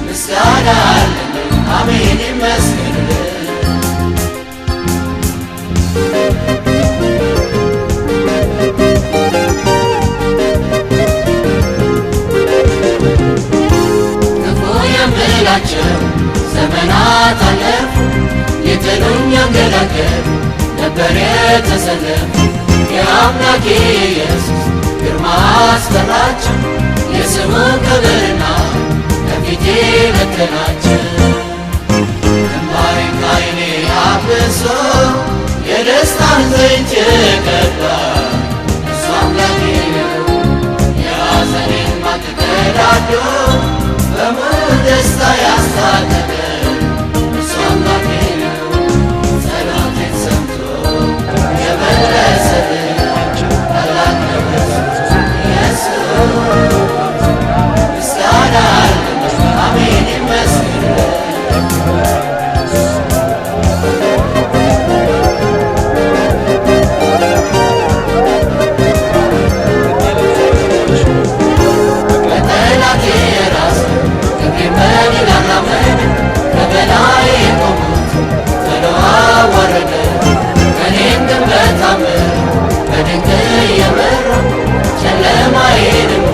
S4: ምስጋና አለኝ አሜን ይመስገንልኝ ክፉ የምላቸው ዘመናት አለፉ ሊጥሉኝ አንገዳገዱ ነበር የተሰለፉ የአምላኬ ኢየሱስ ግርማ አስፈራቸው የስሙ ክብርና ከፊቴ በተናቸው እምባዬን ከዓይኔ አብሶ የደስታን ዘይት ቀባ እሱ አምላኬ ነው የሐዘኔን ማቅ ቀዳዶ በሙሉ ደስታ ያስታጠቀ እሱ አምላኬ ነው ጸሎቴን ሰምቶ የመለሰልኝ ታላቅ ነው ኢየሱስ ምስጋና አለኝ አሜን ይመስገንልኝ በጠላቴ ራስ እግሬን በድል አራመደ በበላዬ የቆሙት ጥለው አዋረደ እኔን ግን በታምር በድንቅ እየመራ ጨለማዬንም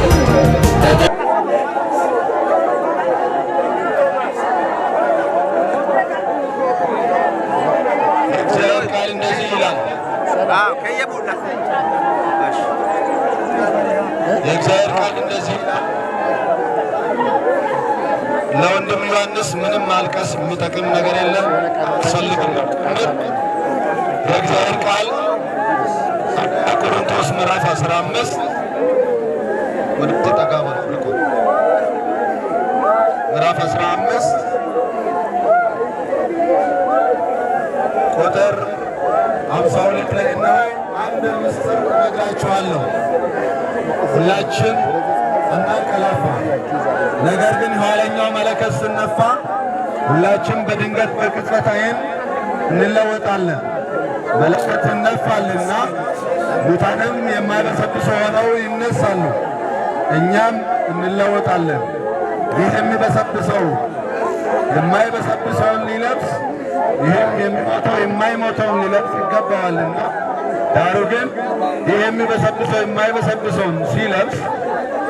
S5: እግዚአብሔር ቃል እንደዚህ ይላል። የእግዚአብሔር ቃል እንደዚህ ይላል። ለወንድም ዮሐንስ ምንም ማልቀስ የሚጠቅም ነገር የለም አትፈልግም ነው። የእግዚአብሔር ቃል ቆሮንቶስ ምዕራፍ 15 ወደ ተጠጋባ ምዕራፍ 15 ቁጥር 52 ላይ ነው። አንድ ምስጢር እነግራችኋለሁ። ሁላችን እናንቀላፋ፣ ነገር ግን የኋለኛው መለከት ሲነፋ ሁላችን በድንገት በቅጽበት ዓይን እንለወጣለን። መለከት ይነፋልና ሙታንም የማይበሰብሱ ሆነው ይነሳሉ፣ እኛም እንለወጣለን። ይህ የሚበሰብሰው የማይበሰብሰውን ሊለብስ ይህም የሚሞተው የማይሞተውን ሊለብስ ይገባዋልና፣ ዳሩ ግን ይህ የሚበሰብሰው የማይበሰብሰውን ሲለብስ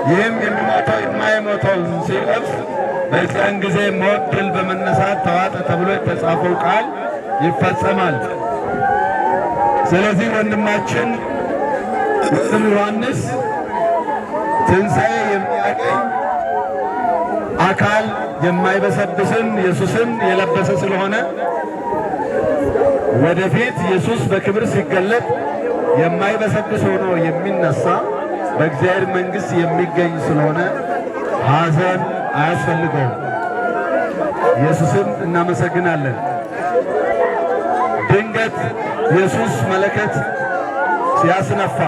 S6: ይህም የሚሞተው የማይሞተውን ሲለብስ በዚያን ጊዜ ሞት ድል በመነሳት ተዋጠ ተብሎ የተጻፈው ቃል ይፈጸማል። ስለዚህ ወንድማችን ዮሐንስ ትንሣኤ የሚያገኝ አካል የማይበሰብስን ኢየሱስን የለበሰ ስለሆነ ወደፊት ኢየሱስ በክብር ሲገለጥ የማይበሰብስ ሆኖ የሚነሳ በእግዚአብሔር መንግሥት የሚገኝ ስለሆነ ሐዘን አያስፈልገውም። ኢየሱስን እናመሰግናለን። ድንገት ኢየሱስ መለከት ሲያስነፋ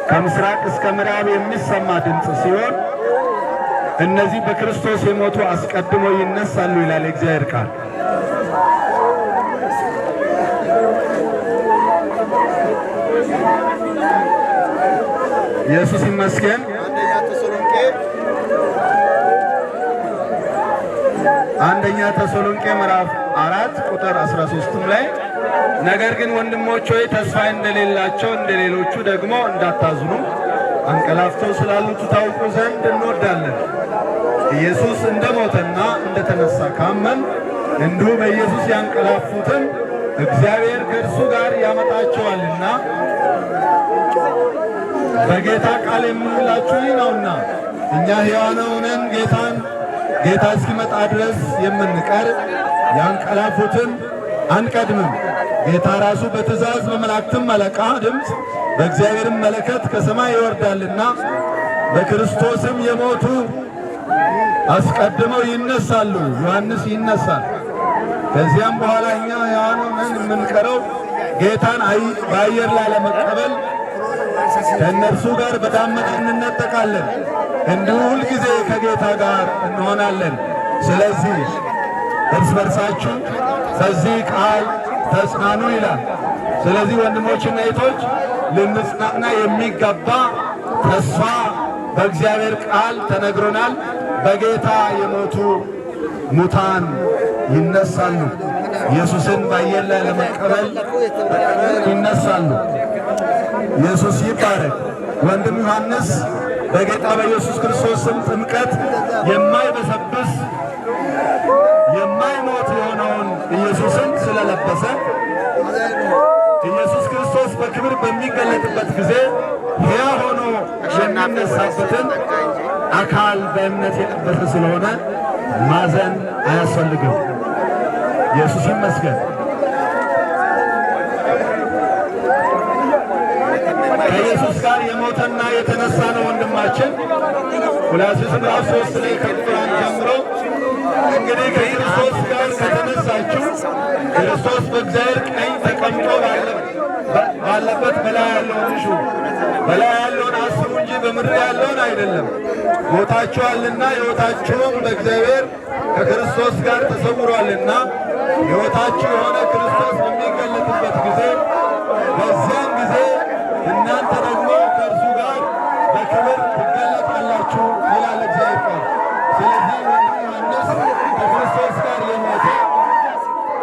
S6: ከምስራቅ እስከ ምዕራብ የሚሰማ ድምፅ ሲሆን እነዚህ በክርስቶስ የሞቱ አስቀድሞ ይነሳሉ ይላል የእግዚአብሔር ቃል። ኢየሱስ ይመስገን። አንደኛ ተሰሎንቄ ምዕራፍ 4 ቁጥር 13 ላይ ነገር ግን ወንድሞች ሆይ ተስፋ እንደሌላቸው እንደሌሎቹ ደግሞ እንዳታዝኑ አንቀላፍተው ስላሉት ታውቁ ዘንድ እንወዳለን። ኢየሱስ እንደሞተና እንደተነሳ ካመን እንዲሁ በኢየሱስ ያንቀላፉትን እግዚአብሔር ከእርሱ ጋር ያመጣቸዋልና በጌታ ቃል የምንላችሁ ይህ ነውና እኛ ሕያዋን ሆነን ጌታ እስኪመጣ ድረስ የምንቀር ያንቀላፉትን አንቀድምም። ጌታ ራሱ በትእዛዝ በመላእክትም አለቃ ድምፅ በእግዚአብሔርም መለከት ከሰማይ ይወርዳልና በክርስቶስም የሞቱ አስቀድመው ይነሳሉ። ዮሐንስ ይነሳል። ከዚያም በኋላ እኛ ሕያዋን ሆነን የምንቀረው ጌታን በአየር ላይ ለመቀበል ከእነርሱ ጋር በዳመና እንነጠቃለን፣ እንዲሁ ሁልጊዜ ከጌታ ጋር እንሆናለን። ስለዚህ እርስ በርሳችሁ በዚህ ቃል ተጽናኑ ይላል። ስለዚህ ወንድሞችና እህቶች ልንጽናና የሚገባ ተስፋ በእግዚአብሔር ቃል ተነግሮናል። በጌታ የሞቱ ሙታን ይነሳሉ። ኢየሱስን በአየር ላይ ለመቀበል ይነሳሉ። ኢየሱስ ይባረክ። ወንድም ዮሐንስ በጌታ በኢየሱስ ክርስቶስ ስም ጥምቀት የማይበሰብስ የማይሞት የሆነውን ኢየሱስን ስለለበሰ ኢየሱስ ክርስቶስ በክብር በሚገለጥበት ጊዜ ሕያው ሆኖ የሚነሳበትን አካል በእምነት የለበሰ ስለሆነ ማዘን አያስፈልግም። ኢየሱስ ይመስገን። ከኢየሱስ ጋር የሞተና የተነሳ ነው ወንድማችን። ቆላስይስ ምዕራፍ 3 ላይ ከቁጥር 1 ጀምሮ እንግዲህ ከክርስቶስ ጋር ከተነሳችሁ ክርስቶስ በእግዚአብሔር ቀኝ ተቀምጦ ባለበት በላይ ያለውን እሹ። በላይ ያለውን አስቡ እንጂ በምድር ያለውን አይደለም። ሞታችኋልና ሕይወታችሁም በእግዚአብሔር ከክርስቶስ ጋር ተሰውሯልና ሕይወታችሁ የሆነ ክርስቶስ በሚገለጥበት ጊዜ በዚያን ጊዜ እናንተ ደግሞ ከእርሱ ጋር በክብር ትገለጣላችሁ ይላል እግዚአብሔር ቃል። ስለዚህ ወንድም ዮሐንስ ከክርስቶስ ጋር የሞተ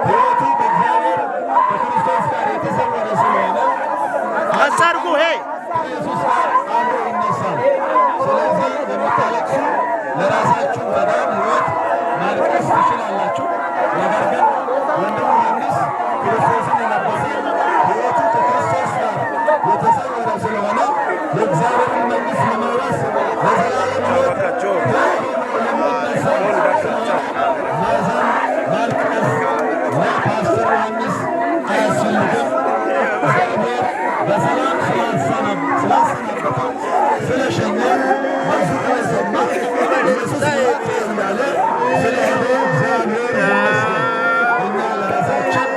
S6: ሕይወቱ በእግዚአብሔር ከክርስቶስ ጋር የተሰወረ ስለሆነ አሳርጉ ከኢየሱስ ጋር አብሮ ይነሳል። ስለዚህ የምታለቅሱ ለራሳችሁ መዳን ሕይወት ማልቀስ ትችላላችሁ። ነገር ግን ወንድም ዮሐንስ ክርስቶስን የለበሰ ሕይወቱ ከክርስቶስ ጋር የተሰወረ ስለሆነ የእግዚአብሔርን መንግሥት ለመውረስ ለዘላለም ሕይወት ማዘን ማልቀስ ለፓስተር ዮሐንስ አያስፈልግም። እግዚአብሔር በሰላም ስላሰናበተው ስለሸኘ መዝሙር የሰማ ኢየሱስ እያለ ስለሄደ እግዚአብሔር ይመስገን። እኛ ለራሳችን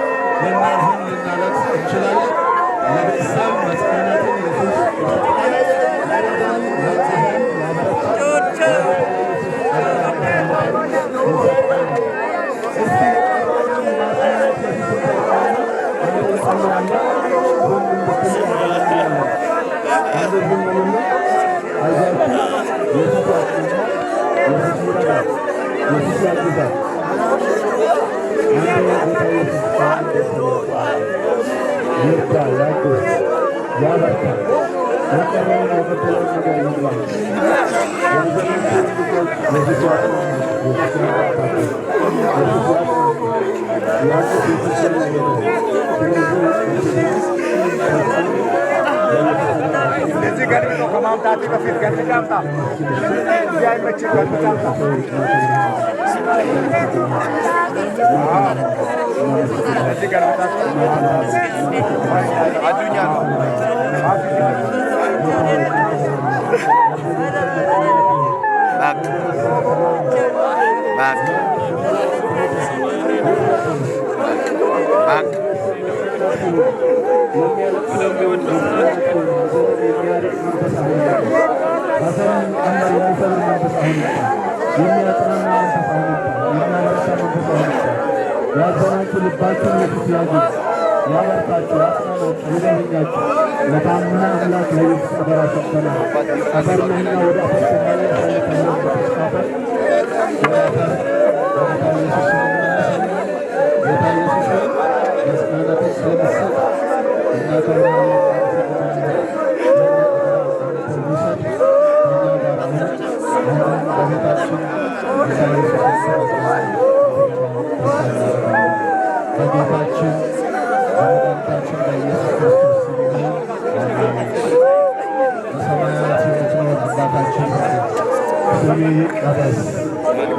S6: ልናዝን ልናለቅስ እንችላለን። ለቤተሰብ መጽናናትን ኢየሱስ
S3: ያበርታል።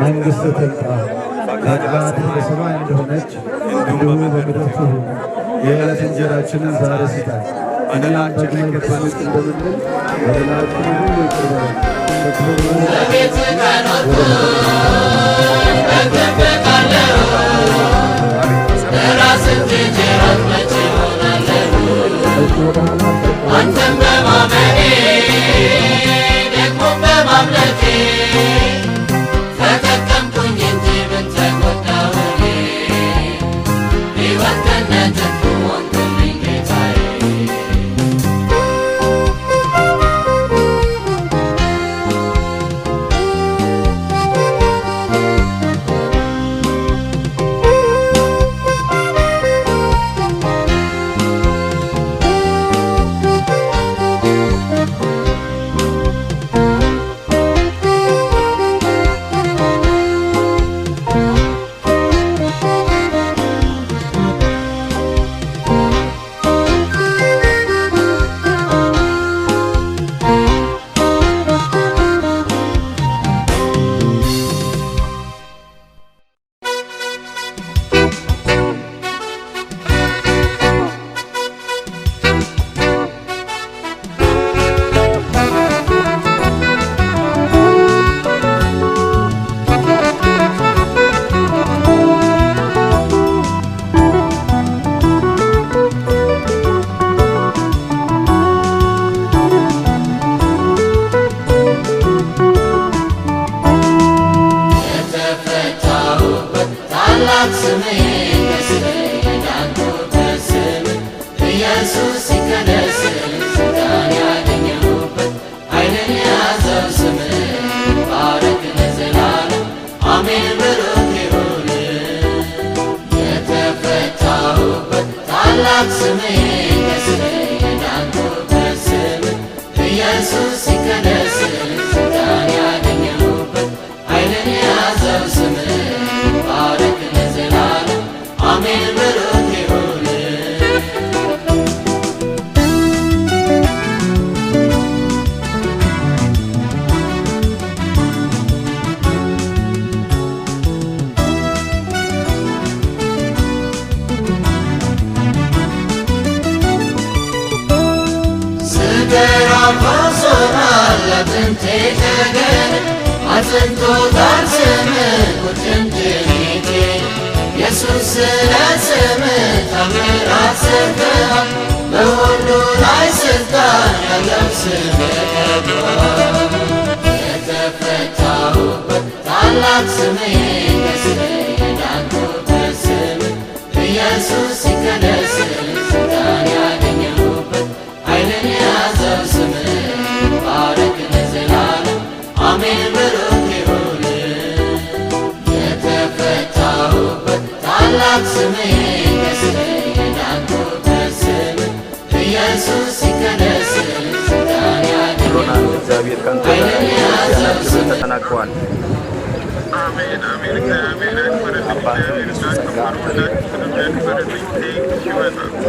S7: መንግሥት ትምጣ ፈቃድህ በሰማይ እንደሆነች እንዲሁ በምድር ትሁን። የዕለት እንጀራችንን ዛሬ ስጠን፣ እኛም በደል በደልን እንደምንል በደላችንን ሁሉ ይቅር በለን።
S4: በቤትህ ከኖርኩኝ እጠብቃለሁ፣ ለራስህ እንጂ ራት መቼ እሆናለሁ? አንተን በማመኔ ደግሞም በማምለኬ ተጠቀምኩኝ እንጂ ምን ተጎዳሁ እኔ? ሕይወት ከነትርፉ ሆንክልኝ ጌታዬ።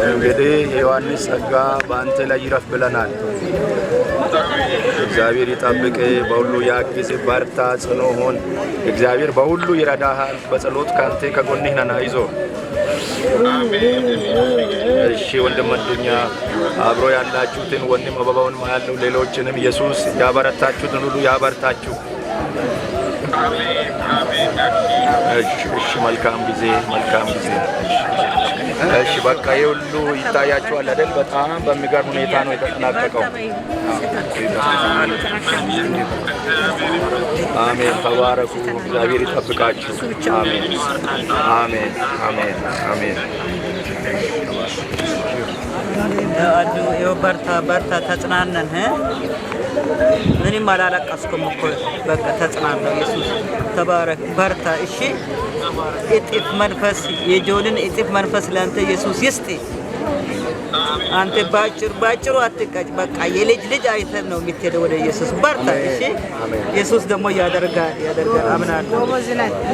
S8: እንግዲህ የዮሐንስ ጸጋ በአንተ ላይ ይረፍ ብለናል። እግዚአብሔር ይጠብቅ፣ በሁሉ ያግዝ፣ በርታ፣ ጽኑ ሁን። እግዚአብሔር በሁሉ ይረዳሃል። በጸሎት ካንተ ከጎንህ ነን፣ አይዞህ። እሺ ወንድም አዱኛ አብሮ ያላችሁትን ወንድም አበባውን ያሉ ሌሎችንም ኢየሱስ ያበረታችሁትን ሁሉ ያበርታችሁ። እሺ መልካም ጊዜ። እሺ በቃ የሁሉ ይታያችኋል አይደል? በጣም በሚገርም ሁኔታ ነው የተጠናቀቀው። አሜን። ተባረኩ። እግዚአብሔር ይጠብቃችሁ። አሜን።
S9: በርታ ተጽናነን። ምንም አላለቀስኩም እኮ በቃ ተጽናነን። ኢየሱስ ተባረክ፣ በርታ። እሺ እጥፍ መንፈስ የጆንን እጥፍ መንፈስ ለአንተ ኢየሱስ ይስጥ። አንተ ባጭሩ አትቀጭ። በቃ የልጅ አይተህ ነው የምትሄደው ወደ ኢየሱስ። በርታ። እሺ ኢየሱስ ደግሞ ያደርጋል። አምናለሁ።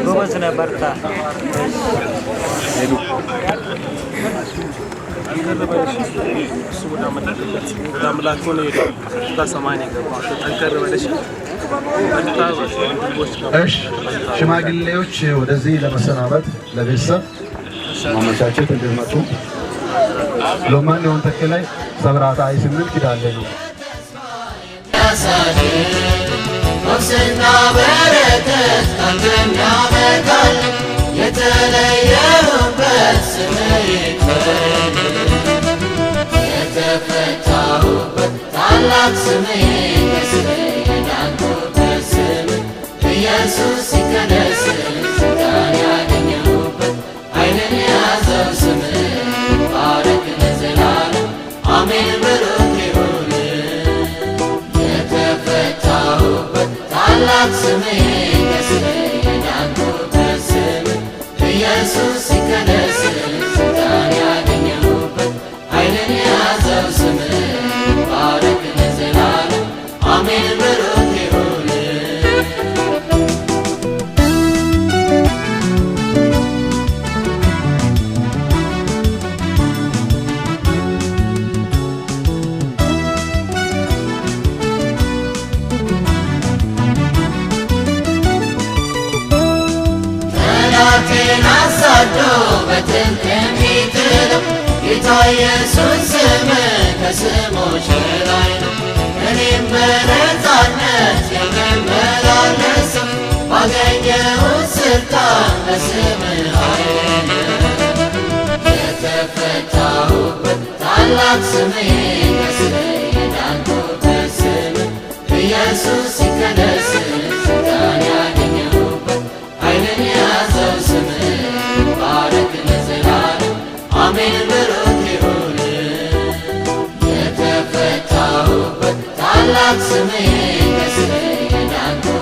S9: ጎበዝ ነህ። በርታ።
S7: ሽማግሌዎች ወደዚህ ለመሰናበት ለቤተሰብ ማመቻቸት እንዲመጡ ሎማን የሆን ተከላይ ሰብራታ አይስምን ኪዳለ ነው
S4: ሞስና በረከት አንተን ያመጣል የተለየሁበት ስምህ ይክበር የተፈታሁበት ታላቅ ስምህ የዳንኩበት ስምህ ኢየሱስ ሲቀደስ ስልጣን ያገኘሁበት ኃይልን የያዘው ስምህ ባረክ ለዘላለም አሜን ብሩክ ይሁን የተፈታሁበት ታላቅ ስምህ የዳንኩበት ስምህ ኢየሱስ ሲቀደስ ስልጣን ያገኘሁበት ኃይልን የያዘው ስምህ ባረክ ለዘላለም አሜን ብሩክ ይሁን ጠላቴን አሳዶ በትንት የሚጥለው ጌታ ኢየሱስ ስምህ ከስሞች በላይ ነው። እኔም በነፃነት የምመላለሰው ባገኘሁት ስልጣን በስምህ ኃይል የተፈታሁበት ታላቅ ስምህ የዳንኩበት ስምህ ኢየሱስ ሲቀደስ ስልጣን ያገኘሁበት ኃይልን የያዘው ስምህ ባረክ ለዘላለም አሜን ብሩክ ይሁን የተፈታሁበት ታላቅ ስምህ የዳንኩበት